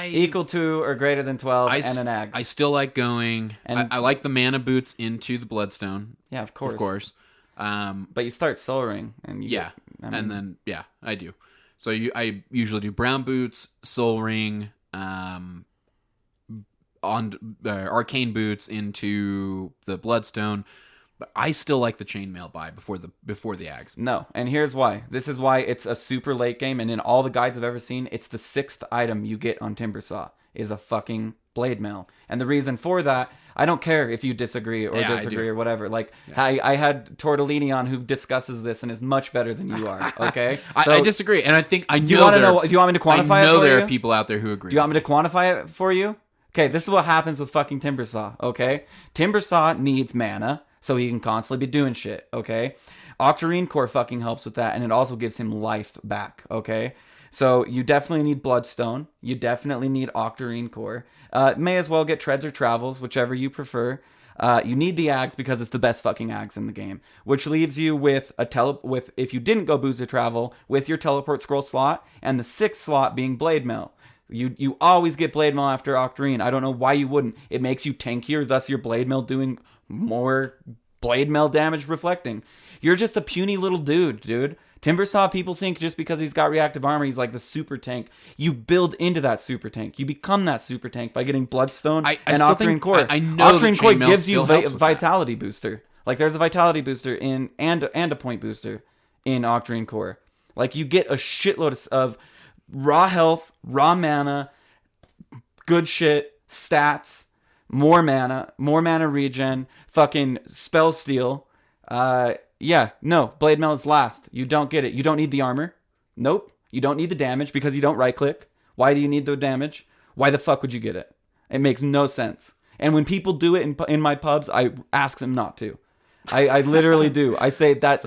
Equal to or greater than 12 and an Ags. I still like going. I like the mana boots into the Bloodstone. Yeah, of course. But you start Soul Ring and and then I do. So I usually do brown boots, Soul Ring, on arcane boots into the Bloodstone. But I still like the chainmail buy before the Ags. No, and here's why. This is why it's a super late game, and in all the guides I've ever seen, it's the 6th item you get on Timbersaw is a fucking blade mail. And the reason for that, I don't care if you disagree or whatever. Like, I had Tortellini on who discusses this and is much better than you are, okay? I disagree, and I think I know do you want me to quantify it for you? I know there are people out there who agree. Do you want me to quantify it for you? Okay, this is what happens with fucking Timbersaw, okay? Timbersaw needs mana, so he can constantly be doing shit, okay? Octarine Core fucking helps with that, and it also gives him life back, okay? So you definitely need Bloodstone. You definitely need Octarine Core. May as well get Treads or Travels, whichever you prefer. You need the Ags because it's the best fucking Ags in the game, which leaves you with if you didn't go Boost or Travel, with your Teleport Scroll slot and the 6th slot being Blade Mail. You always get Blade Mail after Octarine. I don't know why you wouldn't. It makes you tankier, thus your Blade Mail doing more Blade Mail damage reflecting. You're just a puny little dude. Timbersaw, people think just because he's got reactive armor, he's like the super tank. You build into that super tank. You become that super tank by getting Bloodstone and Octarine Core. I know Octarine Core gives you a vitality booster. Like there's a vitality booster in and a point booster in Octarine Core. Like you get a shitload of raw health, raw mana, good shit, stats, more mana regen, fucking spell steal. Blade Mail is last. You don't get it. You don't need the armor. Nope. You don't need the damage because you don't right click. Why do you need the damage? Why the fuck would you get it? It makes no sense. And when people do it in my pubs, I ask them not to. I literally do. I say that.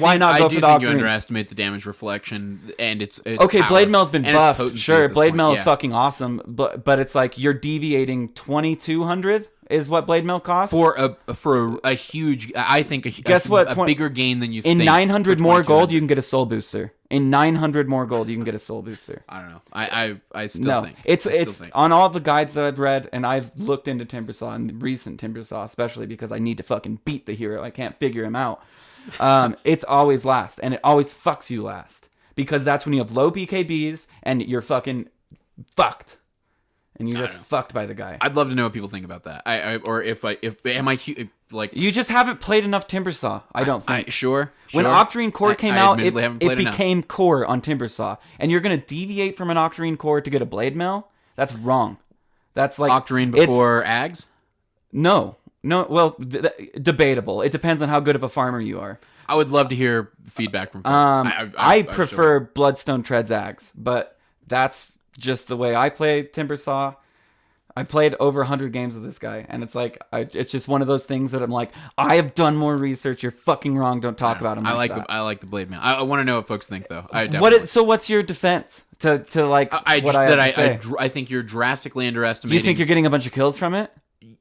Why not go for the Octarine? I think you underestimate the damage reflection, and it's okay. power. Blade Mail's been buffed. Sure, Blade Mail is yeah. fucking awesome, but it's like you're deviating 2,200 is what Blade Mail costs for a huge. I think a bigger gain than you think. In 900 more gold, you can get a soul booster. In 900 more gold, you can get a soul booster. I don't know. I still think it's on all the guides that I've read, and I've looked into Timbersaw and recent Timbersaw, especially because I need to fucking beat the hero. I can't figure him out. It's always last, and it always fucks you last because that's when you have low BKBs and you're fucking fucked. And you're just fucked by the guy. I'd love to know what people think about that. You just haven't played enough Timbersaw. I don't think. Sure. When Octarine Core came out, it became Core on Timbersaw, and you're gonna deviate from an Octarine Core to get a Blade Mail? That's wrong. That's like Octarine before Ags. No. Well, debatable. It depends on how good of a farmer you are. I would love to hear feedback from folks. I prefer Bloodstone Treads Ags, but that's just the way I play Timbersaw. I played over 100 games with this guy, and it's like it's just one of those things that I'm like, I have done more research. You're fucking wrong. Don't talk about him. I like the Blade Mail. I want to know what folks think, though. So what's your defense to like what I say? I think you're drastically underestimating. Do you think you're getting a bunch of kills from it?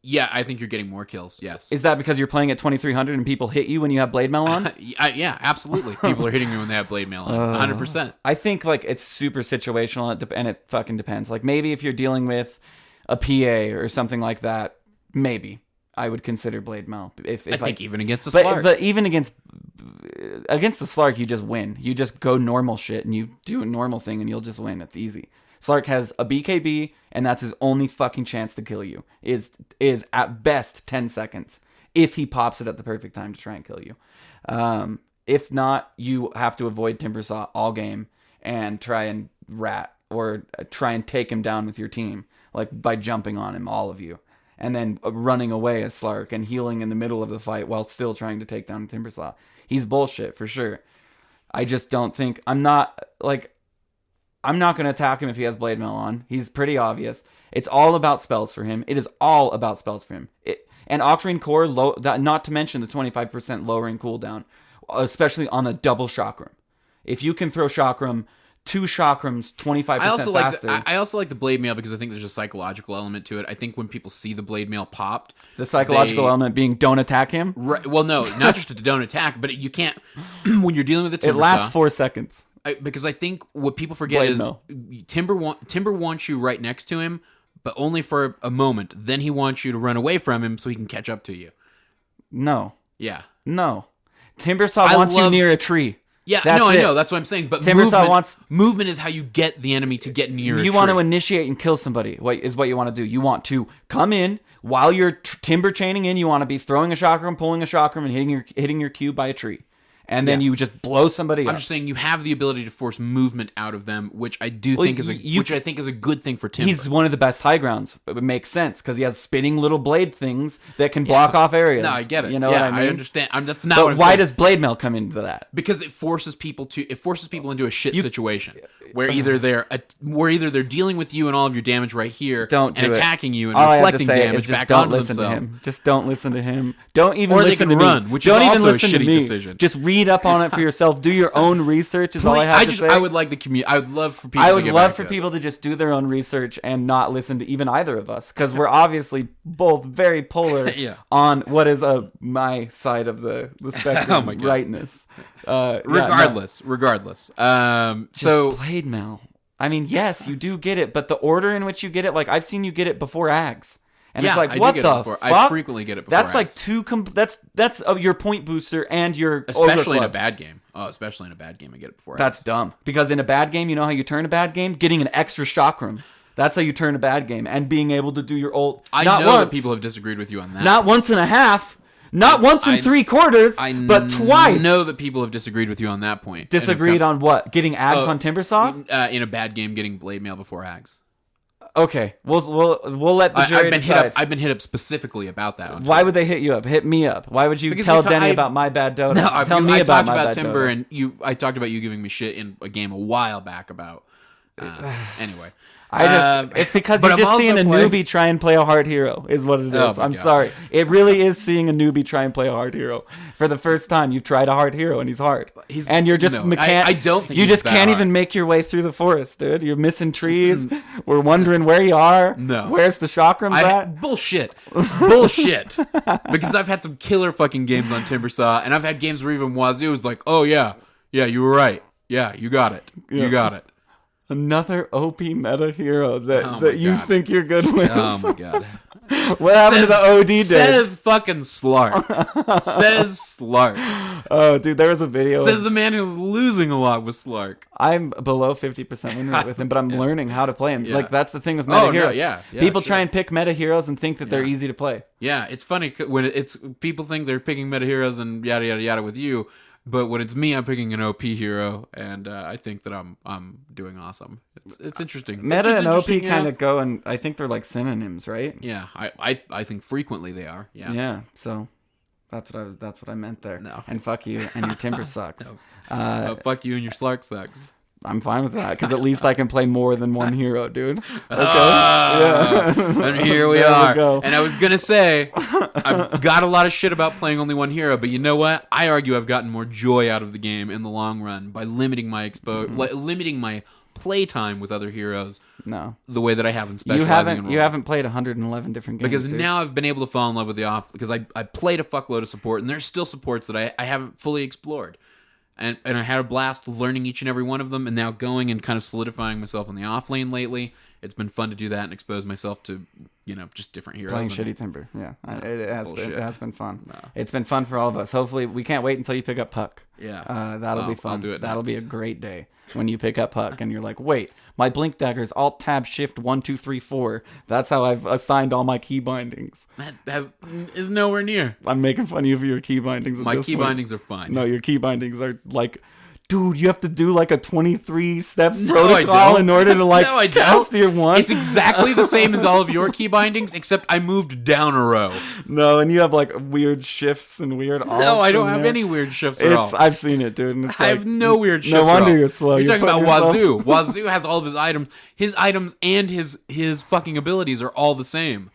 Yeah, I think you're getting more kills. Yes. Is that because you're playing at 2300 and people hit you when you have Blade Mail on? Yeah, absolutely. People are hitting me when they have Blade Mail on. 100%. I think like it's super situational, and it fucking depends. Like maybe if you're dealing with a PA or something like that, maybe I would consider Blade Mail. I think even against the Slark. But even against the Slark, you just win. You just go normal shit and you do a normal thing and you'll just win. It's easy. Slark has a BKB, and that's his only fucking chance to kill you. Is at best 10 seconds if he pops it at the perfect time to try and kill you. If not, you have to avoid Timbersaw all game and try and rat or try and take him down with your team, like by jumping on him, all of you, and then running away as Slark and healing in the middle of the fight while still trying to take down Timbersaw. He's bullshit for sure. I just don't think I'm not going to attack him if he has Blade Mail on. He's pretty obvious. It's all about spells for him. It is all about spells for him. And Octarine Core, not to mention the 25% lowering cooldown, especially on a double Chakram. If you can throw Chakram, 2 Chakrams, 25% faster. I also like the Blade Mail because I think there's a psychological element to it. I think when people see the Blade Mail popped... The psychological element being don't attack him? Right, well, no, not just to don't attack, but you can't... when you're dealing with a Timbersaw... It lasts 4 seconds. Because I think what people forget is Timber wants you right next to him, but only for a moment. Then he wants you to run away from him so he can catch up to you. No. Yeah. No. Timbersaw wants you near a tree. Yeah, I know. That's what I'm saying. But movement is how you get the enemy to get near a tree. You want to initiate and kill somebody, is what you want to do. You want to come in, while you're timber chaining in, you want to be throwing a chakram, pulling a chakram, and hitting your cube by a tree. And then you just blow somebody up. I'm just saying you have the ability to force movement out of them, which I do think is a good thing for Timber. He's one of the best high grounds. It makes sense because he has spinning little blade things that can block off areas. No, I get it. You know what I mean? I understand. That's not what I'm saying. But why does Blade Mail come into that? Because it forces people into a shit situation where either they're dealing with you and all of your damage right here, attacking you and reflecting damage back onto themselves. Just don't listen to him. Don't even or listen they can to run, me. which don't is even also a listen shitty to me. decision. Just read read up on it for yourself. Do your own research. Is all I have to say. I would like the community. I would love for people. I would love for people to just do their own research and not listen to even either of us, because we're obviously both very polar on what is my side of the spectrum. Rightness. Regardless. Just played Mel. I mean, yes, you do get it, but the order in which you get it, like I've seen you get it before Ags. And it's like, what the fuck? I frequently get it before That's Ags. Like that's your point booster and your especially in a bad game. Oh, especially in a bad game, I get it before Ags. That's dumb. Because in a bad game, you know how you turn a bad game? Getting an extra chakram. That's how you turn a bad game. And being able to do your ult. I know that people have disagreed with you on that. Not once and a half. Not once and 3/4, but twice. I know that people have disagreed with you on that point. Disagreed on what? Getting Ags on Timbersaw? In a bad game, getting blade mail before Ags. Okay, we'll let the jury decide. I've been hit up specifically about that. Why would they hit you up? Hit me up. Why would you tell Denny about my bad Dota? No, tell me about my about bad Timber, Dota. and I talked about you giving me shit in a game a while back about. Anyway, it's because you're just seeing a newbie try and play a hard hero, is what it is. I'm sorry. It really is seeing a newbie try and play a hard hero. For the first time, you've tried a hard hero, and he's hard. And you're just I don't think you just can't hard. even make your way through the forest, dude. You're missing trees. We're wondering where you are. No. Where's the chakrams at? Bullshit. Bullshit. Because I've had some killer fucking games on Timbersaw, and I've had games where even Wazoo was like, oh, yeah, you were right. Yeah, you got it. You got it. Another OP meta hero that you think you're good with. Oh my god. What happened to the OD days? Says fucking Slark. Says Slark. Oh, dude, there was a video. Says the man who's losing a lot with Slark. I'm below 50% win rate with him, but I'm learning how to play him. Like, that's the thing with meta heroes. People try and pick meta heroes and think that they're easy to play. Yeah, it's funny when it's people think they're picking meta heroes and yada yada yada with you. But when it's me, I'm picking an OP hero, and I think that I'm doing awesome. It's interesting. Meta and OP kind of go, and I think they're like synonyms, right? Yeah, I think frequently they are. Yeah. Yeah. So that's what I meant there. No. And fuck you, and your Timber sucks. No. Fuck you, and your Slark sucks. I'm fine with that, because at least I can play more than one hero, dude. Okay. And here we are. And I was going to say, I've got a lot of shit about playing only one hero, but you know what? I argue I've gotten more joy out of the game in the long run by limiting my limiting my playtime with other heroes. No. The way that I have in specializing in roles. You haven't played 111 different games. Because now I've been able to fall in love with the off, because I played a fuckload of support, and there's still supports that I haven't fully explored. And I had a blast learning each and every one of them, and now going and kind of solidifying myself in the off lane lately. It's been fun to do that and expose myself to, just different heroes. Playing shitty Timber, yeah. It has been fun. No. It's been fun for all of us. Hopefully, we can't wait until you pick up Puck. Yeah. That'll be fun. I'll do it That'll next. be a great day when you pick up Puck and you're like, wait, my Blink Dagger's Alt Tab Shift 1 2 3 4. That's how I've assigned all my key bindings. That is nowhere near. I'm making fun of you for your key bindings. My key bindings are fine. No, your key bindings are like, dude, you have to do like a 23-step protocol in order to cast your one. It's exactly the same as all of your key bindings, except I moved down a row. No, and you have like weird shifts and weird alts. No, I don't have any weird shifts at all. I've seen it, dude. And I have no weird shifts. No wonder you're slow. You're talking about Wazoo. Wazoo has all of his items. His items and his fucking abilities are all the same.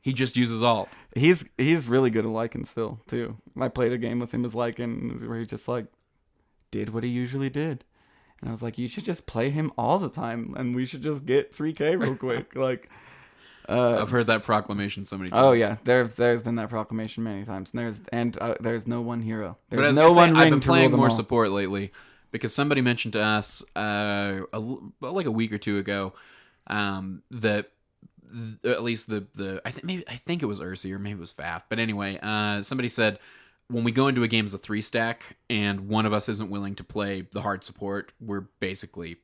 He just uses alt. He's really good at Lycan still, too. I played a game with him as Lycan where he's just like, did what he usually did. And I was like, you should just play him all the time, and we should just get 3K real quick. I've heard that proclamation so many times. Oh yeah, there's been that proclamation many times. And there's no one hero. There's no one ring I've been to rule playing them more all. support lately because somebody mentioned to us like a week or two ago that at least the I think it was Ursi or maybe it was Faf, but anyway, somebody said, when we go into a game as a 3-stack and one of us isn't willing to play the hard support, we're basically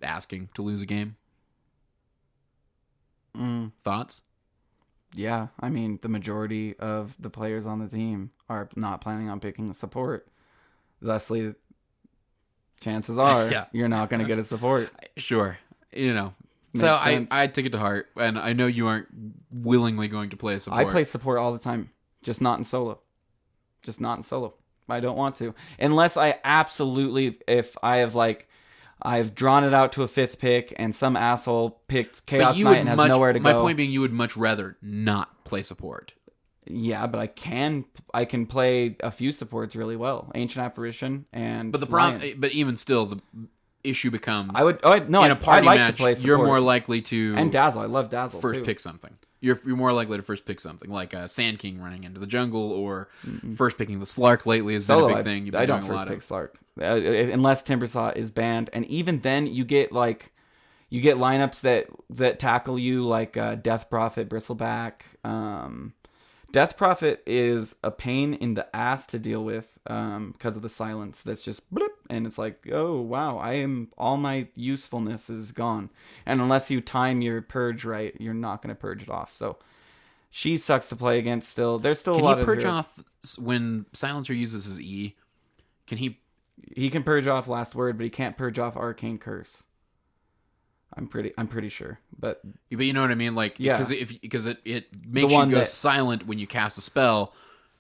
asking to lose a game. Thoughts? Yeah, I mean, the majority of the players on the team are not planning on picking a support. Thusly, chances are you're not going to get a support. Sure. So I took it to heart, and I know you aren't willingly going to play a support. I play support all the time, just not in solo. I don't want to. Unless I absolutely, if I have I've drawn it out to a 5th pick and some asshole picked Chaos Knight and has nowhere to go. My point being, you would much rather not play support. Yeah, but I can play a few supports really well. Ancient Apparition and But the problem, but even still, the issue becomes in a party match. To play support. You're more likely to and Dazzle. I love Dazzle first too. pick something. You're more likely to first pick something like Sand King running into the jungle, or first picking the Slark lately has been a big thing. I don't first pick Slark unless Timbersaw is banned, and even then you get lineups that tackle you like Death Prophet, Bristleback. Death Prophet is a pain in the ass to deal with because of the silence. That's just bloop, and it's like, oh wow, all my usefulness is gone. And unless you time your purge right, you're not going to purge it off. So she sucks to play against. Still, there's still a lot of. Can he purge heroes. off when Silencer uses his E? Can he? He can purge off Last Word, but he can't purge off Arcane Curse. I'm pretty sure, but you know what I mean, like because it makes you go silent when you cast a spell.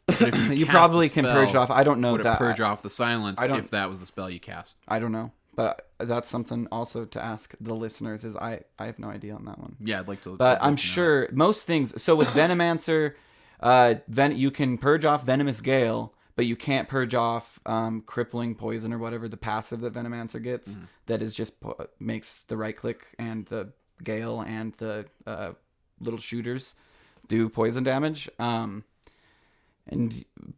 But if you probably can purge off. I don't know would that. It purge off the silence if that was the spell you cast. I don't know, but that's something also to ask the listeners. Is I have no idea on that one. Yeah, I'd like to. But I'm sure most things. So with Venomancer, you can purge off Venomous Gale. But you can't purge off crippling poison or whatever the passive that Venomancer gets. That is just makes the right click and the Gale and the little shooters do poison damage. And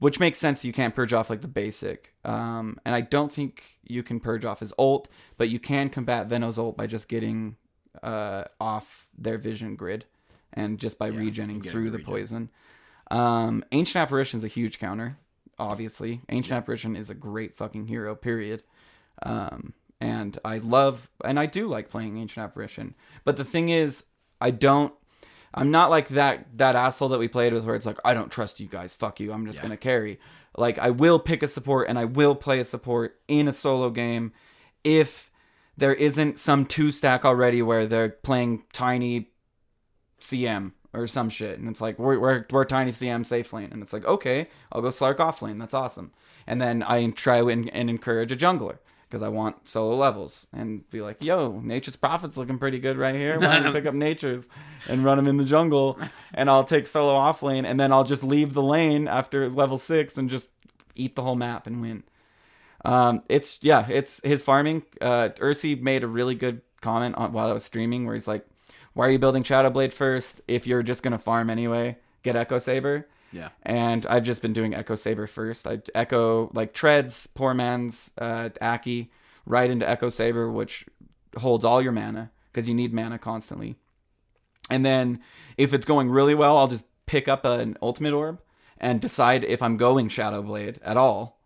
which makes sense. You can't purge off like the basic. And I don't think you can purge off his ult, but you can combat Veno's ult by just getting off their vision grid and just by regenning through the poison. Ancient Apparition is a huge counter. Obviously, Ancient Apparition is a great fucking hero, period. And I do like playing Ancient Apparition. But the thing is, I'm not like that asshole that we played with where it's like, I don't trust you guys, fuck you, I'm just going to carry. Like, I will pick a support and I will play a support in a solo game if there isn't some 2-stack already where they're playing tiny CM. Or some shit, and it's like we're tiny CM safe lane, and it's like, okay, I'll go Slark off lane, that's awesome. And then I try and encourage a jungler because I want solo levels and be like, yo, Nature's Prophet's looking pretty good right here. Why don't you pick up Nature's and run him in the jungle, and I'll take solo off lane, and then I'll just leave the lane after level 6 and just eat the whole map and win. It's his farming. Ursi made a really good comment while I was streaming where he's like, why are you building Shadowblade first if you're just going to farm anyway? Get Echo Saber. Yeah. And I've just been doing Echo Saber first. I Echo, like, Treads, Poor Man's, Aki, right into Echo Saber, which holds all your mana, because you need mana constantly. And then, if it's going really well, I'll just pick up an Ultimate Orb and decide if I'm going Shadowblade at all,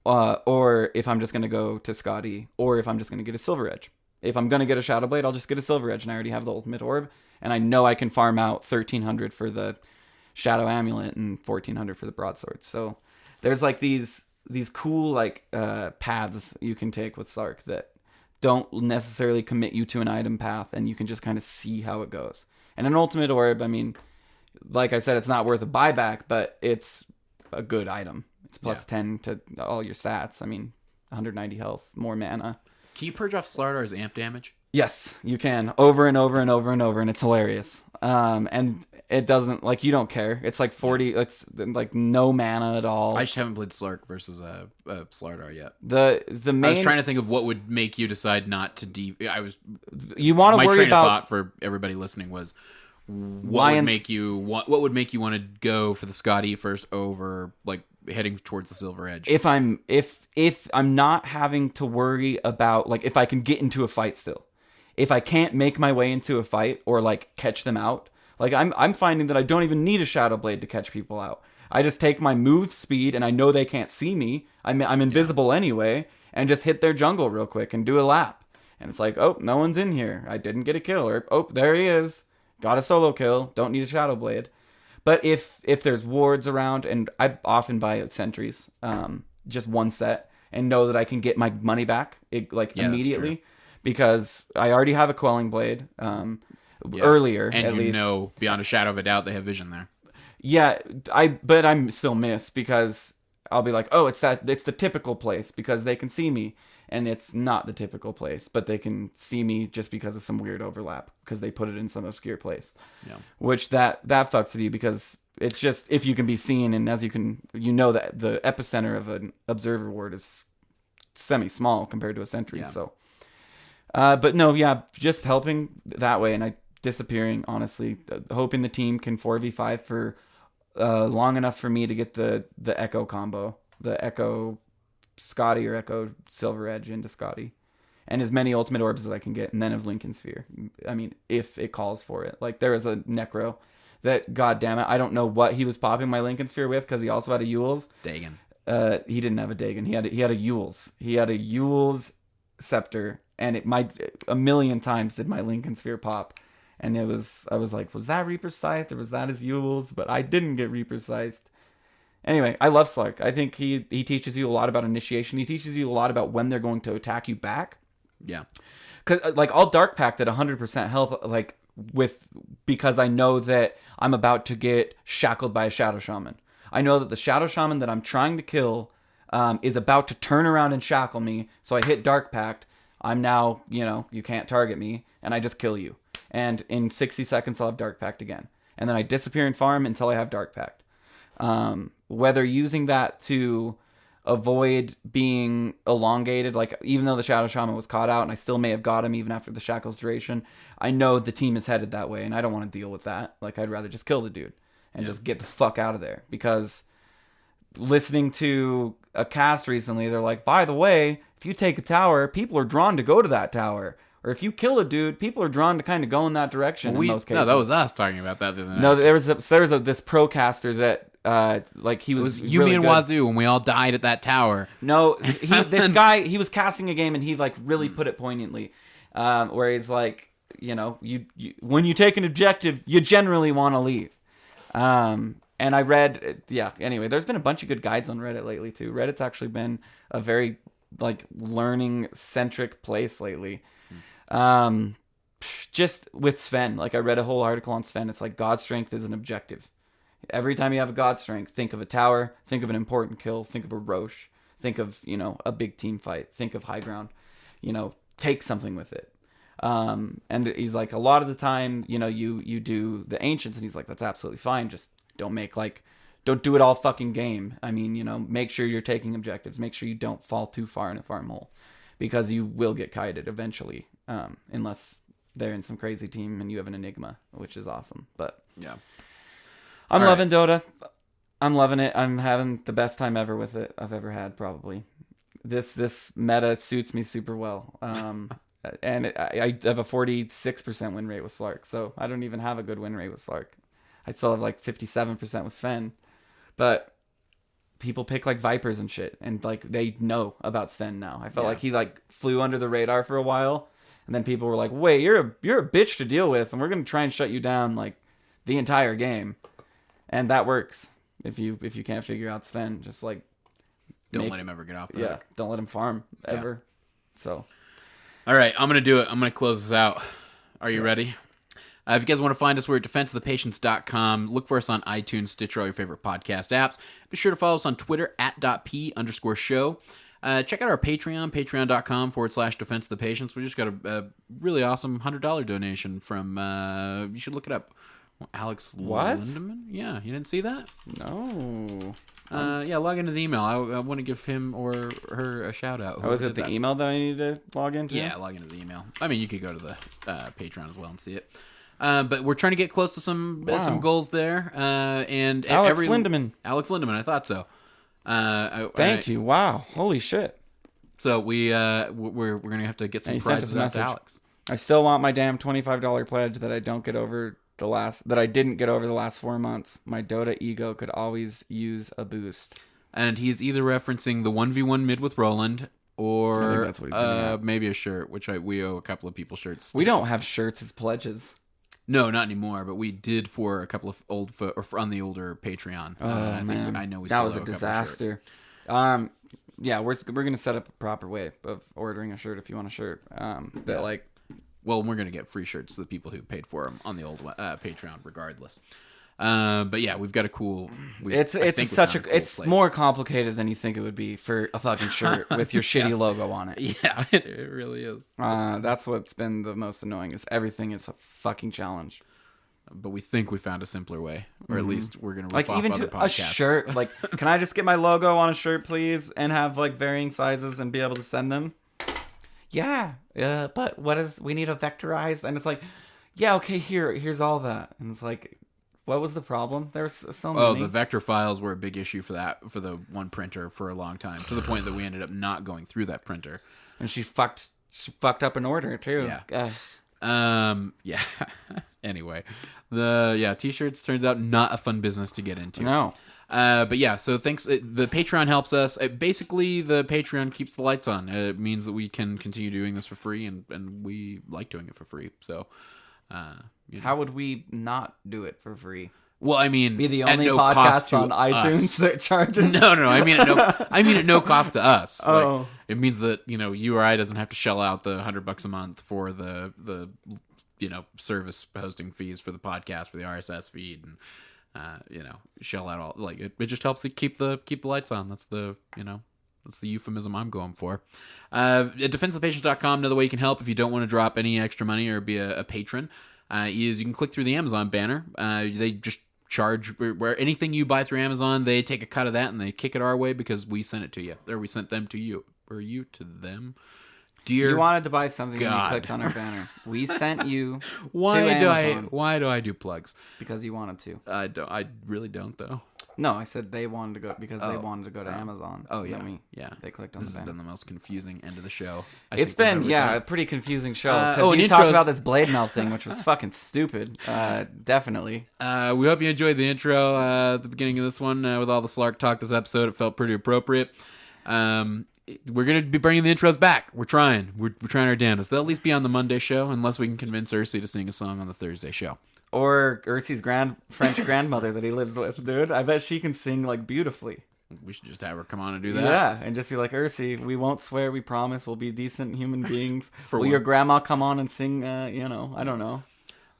or if I'm just going to go to Scotty, or if I'm just going to get a Silver Edge. If I'm going to get a Shadowblade, I'll just get a Silver Edge, and I already have the Ultimate Orb, and I know I can farm out 1,300 for the Shadow Amulet and 1,400 for the Broadsword. So there's like these cool like paths you can take with Slark that don't necessarily commit you to an item path, and you can just kind of see how it goes. And an Ultimate Orb, I mean, like I said, it's not worth a buyback, but it's a good item. It's plus 10 to all your stats. I mean, 190 health, more mana. Can you purge off Slardar's amp damage? Yes, you can. Over and over and over and over, and it's hilarious. And it doesn't, like, you don't care. It's like 40, it's like no mana at all. I just haven't played Slark versus Slardar yet. The main... I was trying to think of what would make you decide not to You want to worry about... My train of thought for everybody listening was, what would make you want to go for the Scotty first over, like, heading towards the Silver Edge? If I'm not having to worry about, like, if I can get into a fight still. If I can't make my way into a fight or, like, catch them out, like, I'm finding that I don't even need a Shadow Blade to catch people out. I just take my move speed, and I know they can't see me. I'm invisible anyway, and just hit their jungle real quick and do a lap. And it's like, oh, no one's in here. I didn't get a kill. Or, oh, there he is. Got a solo kill. Don't need a Shadow Blade. But if there's wards around, and I often buy sentries, just one set, and know that I can get my money back immediately, because I already have a Quelling Blade earlier, and at least. Know beyond a shadow of a doubt they have vision there. Yeah, but I'm still miss because I'll be like, oh, it's the typical place because they can see me, and it's not the typical place, but they can see me just because of some weird overlap because they put it in some obscure place. Yeah. Which that fucks with you because It's just if you can be seen, and as you can, that the epicenter of an observer ward is semi-small compared to a sentry. Yeah. So, but no, yeah, just helping that way, and I disappearing, honestly, hoping the team can 4v5 for long enough for me to get the Echo combo, the Echo Scotty or Echo Silver Edge into Scotty, and as many ultimate orbs as I can get, and then of Lincoln Sphere. I mean, if it calls for it. Like, there was a Necro that, god damn it, I don't know what he was popping my Lincoln Sphere with, because he also had a Yule's. Dagon. He didn't have a Dagon. He had a Yule's. He had a Yule's Scepter, and it might a million times did my Lincoln Sphere pop. And I was like, was that Reaper's Scythe or was that his Yule's? But I didn't get Reaper's Scythe. Anyway, I love Slark. I think he teaches you a lot about initiation. He teaches you a lot about when they're going to attack you back. Yeah. Cause like I'll Dark Pact at 100% health, like because I know that I'm about to get shackled by a Shadow Shaman. I know that the Shadow Shaman that I'm trying to kill is about to turn around and shackle me. So I hit Dark Pact. I'm now, you can't target me, and I just kill you. And in 60 seconds, I'll have Dark Pact again. And then I disappear and farm until I have Dark Pact. Whether using that to avoid being elongated, like even though the Shadow Shaman was caught out and I still may have got him even after the Shackle's duration, I know the team is headed that way and I don't want to deal with that. Like, I'd rather just kill the dude and just get the fuck out of there. Because listening to a cast recently, they're like, by the way, if you take a tower, people are drawn to go to that tower. Or if you kill a dude, people are drawn to kind of go in that direction in most cases. No, that was us talking about that the other night. No, there was this procaster that like he was It was you, really me, and good. Wazoo when we all died at that tower. No, this guy, he was casting a game and he like really put it poignantly, where he's like, you when you take an objective, you generally want to leave. And I read, anyway, there's been a bunch of good guides on Reddit lately too. Reddit's actually been a very like learning centric place lately. Just with Sven, like I read a whole article on Sven. It's like God strength is an objective. Every time you have a God strength, think of a tower, think of an important kill, think of a Roche, think of, a big team fight, think of high ground, take something with it. And he's like, a lot of the time, you do the ancients, and he's like, that's absolutely fine. Just don't do it all fucking game. I mean, make sure you're taking objectives, make sure you don't fall too far in a farm hole, because you will get kited eventually. Unless they're in some crazy team and you have an Enigma, which is awesome. But yeah, I'm loving Dota. I'm loving it. I'm having the best time ever with it I've ever had, probably. This meta suits me super well. And I have a 46% win rate with Slark, so I don't even have a good win rate with Slark. I still have like 57% with Sven. But people pick like Vipers and shit, and like they know about Sven now. I felt like he like flew under the radar for a while. And then people were like, wait, you're a bitch to deal with, and we're going to try and shut you down like the entire game. And that works. If you can't figure out Sven, just like don't let him ever get off the hook. Don't let him farm ever. Yeah. So all right, I'm going to do it. I'm going to close this out. Are you ready? If you guys want to find us, we're at defenseofthepatients.com. Look for us on iTunes, Stitcher, all your favorite podcast apps. Be sure to follow us on Twitter at @p_show. Check out our Patreon, patreon.com/Defense of the Patients. We just got a really awesome $100 donation from, you should look it up, Alex Lindemann? Yeah, you didn't see that? No. Log into the email. I want to give him or her a shout out. Oh, is it the email that I need to log into? Yeah, log into the email. I mean, you could go to the Patreon as well and see it. But we're trying to get close to some goals there. And Alex Lindemann. Alex Lindemann, I thought so. Thank you. Wow. Holy shit. So we're gonna have to get some prizes out to Alex. I still want my damn $25 pledge that I didn't get over the last 4 months. My Dota ego could always use a boost. And he's either referencing the 1v1 mid with Roland, or I think that's what he's maybe a shirt, which we owe a couple of people shirts. Still. We don't have shirts as pledges. No, not anymore. But we did for a couple of on the older Patreon. Man, I know that was a disaster. We're gonna set up a proper way of ordering a shirt if you want a shirt. Well, we're gonna get free shirts to the people who paid for them on the old Patreon, regardless. But yeah, we've got a cool. It's more complicated than you think it would be for a fucking shirt with your shitty logo on it. Yeah, it really is. That's what's been the most annoying. Is everything is a fucking challenge. but we think we found a simpler way, or at least we're gonna rip like off even other to podcasts. a shirt. Like, can I just get my logo on a shirt, please, and have like varying sizes and be able to send them? Yeah, but what is? We need a vectorized, and it's like, yeah, okay, here's all that, and it's like, what was the problem? There's so many. Oh, the vector files were a big issue for the one printer for a long time, to the point that we ended up not going through that printer. And she fucked up an order too. Yeah. Yeah. Anyway, t-shirts turns out not a fun business to get into. No. But yeah, so thanks. The Patreon helps us. Basically, the Patreon keeps the lights on. It means that we can continue doing this for free, and we like doing it for free. So, how would we not do it for free? Well, I mean, be the at only no podcast cost to on iTunes us. that charges. No. I mean, at no cost to us. Oh. Like, it means that you or I doesn't have to shell out the $100 a month for the service hosting fees for the podcast, for the RSS feed, and shell out all, like, it just helps to keep the lights on. That's the euphemism I'm going for. At defenseofpatients.com, another way you can help if you don't want to drop any extra money or be a patron, is you can click through the Amazon banner. They just charge where anything you buy through Amazon, they take a cut of that and they kick it our way because we sent it to you, or we sent them to you, or you to them. Dear, you wanted to buy something God. and you clicked on our banner. We sent you why to Amazon. Why do I do plugs? Because you wanted to. I really don't though. No, I said they wanted to go because they wanted to go to Amazon. Oh yeah, They clicked on this the has banner. been the most confusing end of the show. It's been a pretty confusing show. and You talked intros. about this blade mail thing, which was fucking stupid. Definitely. We hope you enjoyed the intro at the beginning of this one with all the Slark talk this episode. It felt pretty appropriate. We're going to be bringing the intros back. We're trying. We're trying our damnedest. They'll at least be on the Monday show, unless we can convince Ursi to sing a song on the Thursday show. Or Ursi's French grandmother that he lives with, dude. I bet she can sing, like, beautifully. We should just have her come on and do that. Yeah, and just be like, Ursi, we won't swear, we promise, we'll be decent human beings. Will your once. grandma come on and sing, I don't know.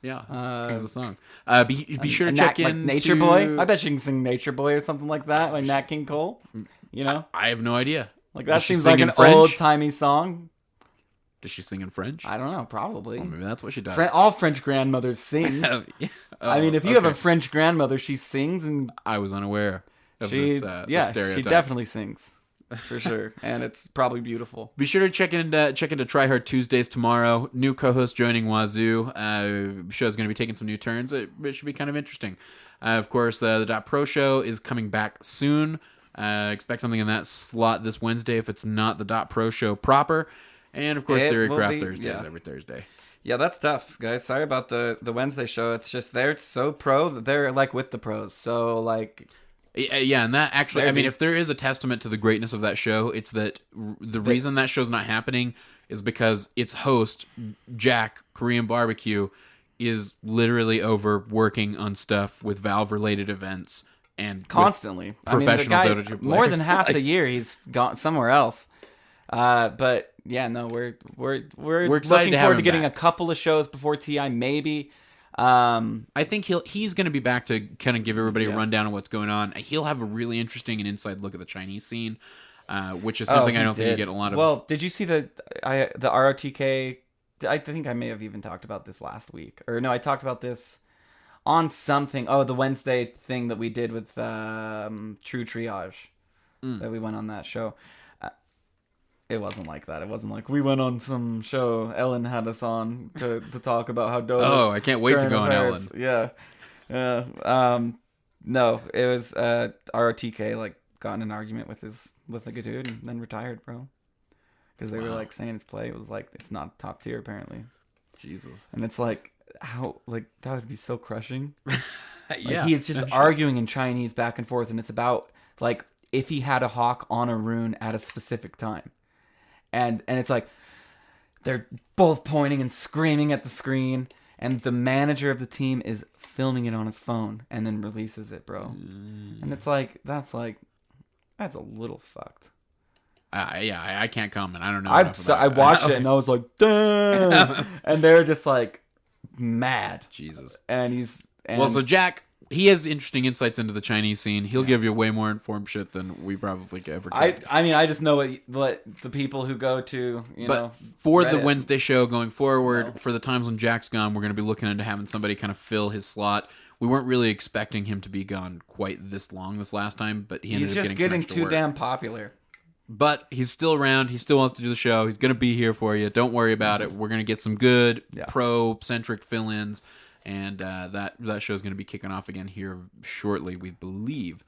Yeah, sings a song. Be sure to check in. Nature Boy? I bet she can sing Nature Boy or something like that, like Nat King Cole. I have no idea. Like, that Does she seems sing like in an French? old-timey song. Does she sing in French? I don't know, probably. Well, maybe that's what she does. All French grandmothers sing. I mean, if you have a French grandmother, she sings, and I was unaware of this stereotype. she definitely sings, for sure, and it's probably beautiful. Be sure to check into Try Hard Tuesdays tomorrow. New co-host joining Wazoo. Show's going to be taking some new turns. It should be kind of interesting. Of course, the Dot Pro show is coming back soon. Expect something in that slot this Wednesday if it's not the Dot Pro show proper. And of course, Theorycraft Thursdays every Thursday. Yeah, that's tough, guys. Sorry about the Wednesday show. It's just they're so pro that they're like with the pros. So like, yeah, and that actually, I mean, if there is a testament to the greatness of that show, it's that the reason that show's not happening is because its host, Jack Korean Barbecue, is literally over working on stuff with Valve-related events and constantly professional I mean, Dota 2 players. More than half the year he's gone somewhere else. But yeah, no, we're excited looking to have forward him to getting back. a couple of shows before TI, maybe. I think he's going to be back to kind of give everybody a rundown of what's going on. He'll have a really interesting and inside look at the Chinese scene, which is something I don't think you get a lot of. Well, did you see the ROTK? I think I may have even talked about this last week, or no, I talked about this on something. Oh, the Wednesday thing that we did with True Triage, that we went on that show. It wasn't like that. It wasn't like we went on some show. Ellen had us on to talk about how Dota. Oh, I can't wait to go on Ellen. Yeah. No, it was ROTK like got in an argument with a good dude and then retired, bro. Because they were like saying his play was like it's not top tier apparently. Jesus. And it's like how like that would be so crushing. Yeah. He's just arguing in Chinese back and forth, and it's about like if he had a hawk on a rune at a specific time. And it's like they're both pointing and screaming at the screen, and the manager of the team is filming it on his phone and then releases it, bro. And it's like that's a little fucked. I can't comment. I don't know. I watched it and I was like, damn. And they're just like mad. Jesus. And so Jack he has interesting insights into the Chinese scene. He'll give you way more informed shit than we probably ever could. I mean, I just know what the people who go to, but for Reddit. the Wednesday show going forward, for the times when Jack's gone, we're going to be looking into having somebody kind of fill his slot. We weren't really expecting him to be gone quite this long this last time, but he ended up He's just getting getting some extra too work. damn popular. But he's still around. He still wants to do the show. He's going to be here for you. Don't worry about it. We're going to get some good pro-centric fill-ins, and that show is going to be kicking off again here shortly, we believe.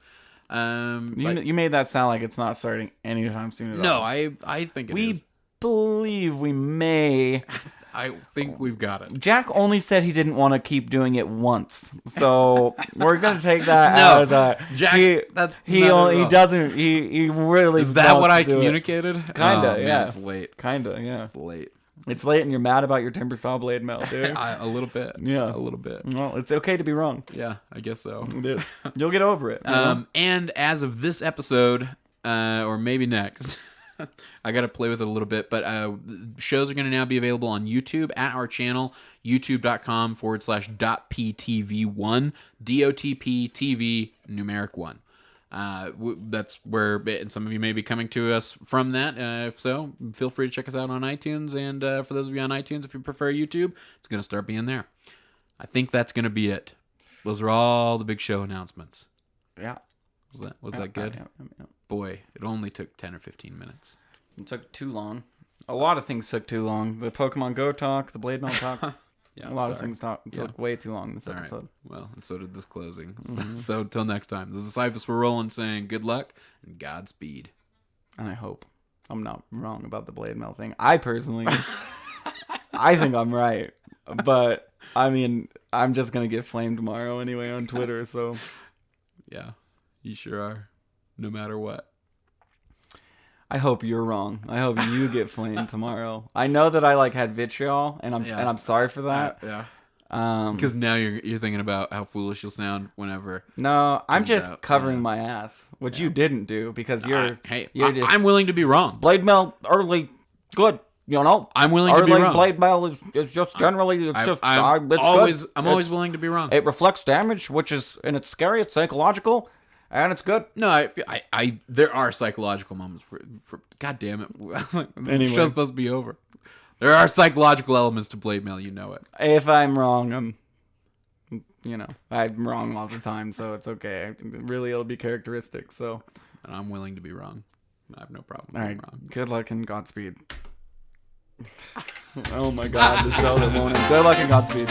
You made that sound like it's not starting anytime soon at all. No, I think it is. We believe we may. I think we've got it. Jack only said he didn't want to keep doing it once, so we're gonna take that as Jack. he really is that what I do it. communicated? Kinda, Oh, man, yeah. it's late. Kinda, yeah. It's late. It's late, and you're mad about your Timbersaw blade melt, dude. A little bit. Yeah, a little bit. Well, it's okay to be wrong. Yeah, I guess so. It is. You'll get over it. And as of this episode, or maybe next. I got to play with it a little bit, but shows are going to now be available on YouTube at our channel, youtube.com/.ptv1, DOTP TV numeric 1. That's where, and some of you may be coming to us from that. If so, feel free to check us out on iTunes. And for those of you on iTunes, if you prefer YouTube, it's going to start being there. I think that's going to be it. Those are all the big show announcements. Yeah. Was that good? Yeah. Boy, it only took 10 or 15 minutes. It took too long. A lot of things took too long. The Pokemon Go talk, the Blade Melt talk. Yeah, a lot of things took way too long this All episode. Right. Well, and so did this closing. So until next time, this is Cyphus for Roland saying good luck and Godspeed. And I hope I'm not wrong about the Blade Melt thing. I personally, I think I'm right. But, I mean, I'm just going to get flamed tomorrow anyway on Twitter, so. Yeah, you sure are. No matter what. I hope you're wrong. I hope you get flamed tomorrow. I know that I had vitriol, and I'm sorry for that. Yeah. Because now you're thinking about how foolish you'll sound whenever. No, I'm just covering my ass, which you didn't do because I'm willing to be wrong. Blade Melt early, good. I'm willing to be wrong. Blade Melt is just generally I'm always willing to be wrong. It reflects damage, and it's scary. It's psychological. And it's good. No, I there are psychological moments for God damn it. The show's supposed to be over. There are psychological elements to Blade Mail, you know it. If I'm wrong, I'm wrong all the time, so it's okay. Really, it'll be characteristic, so. And I'm willing to be wrong. I have no problem being wrong. Good luck and Godspeed. Oh my God, the show that won't end. Good luck and Godspeed.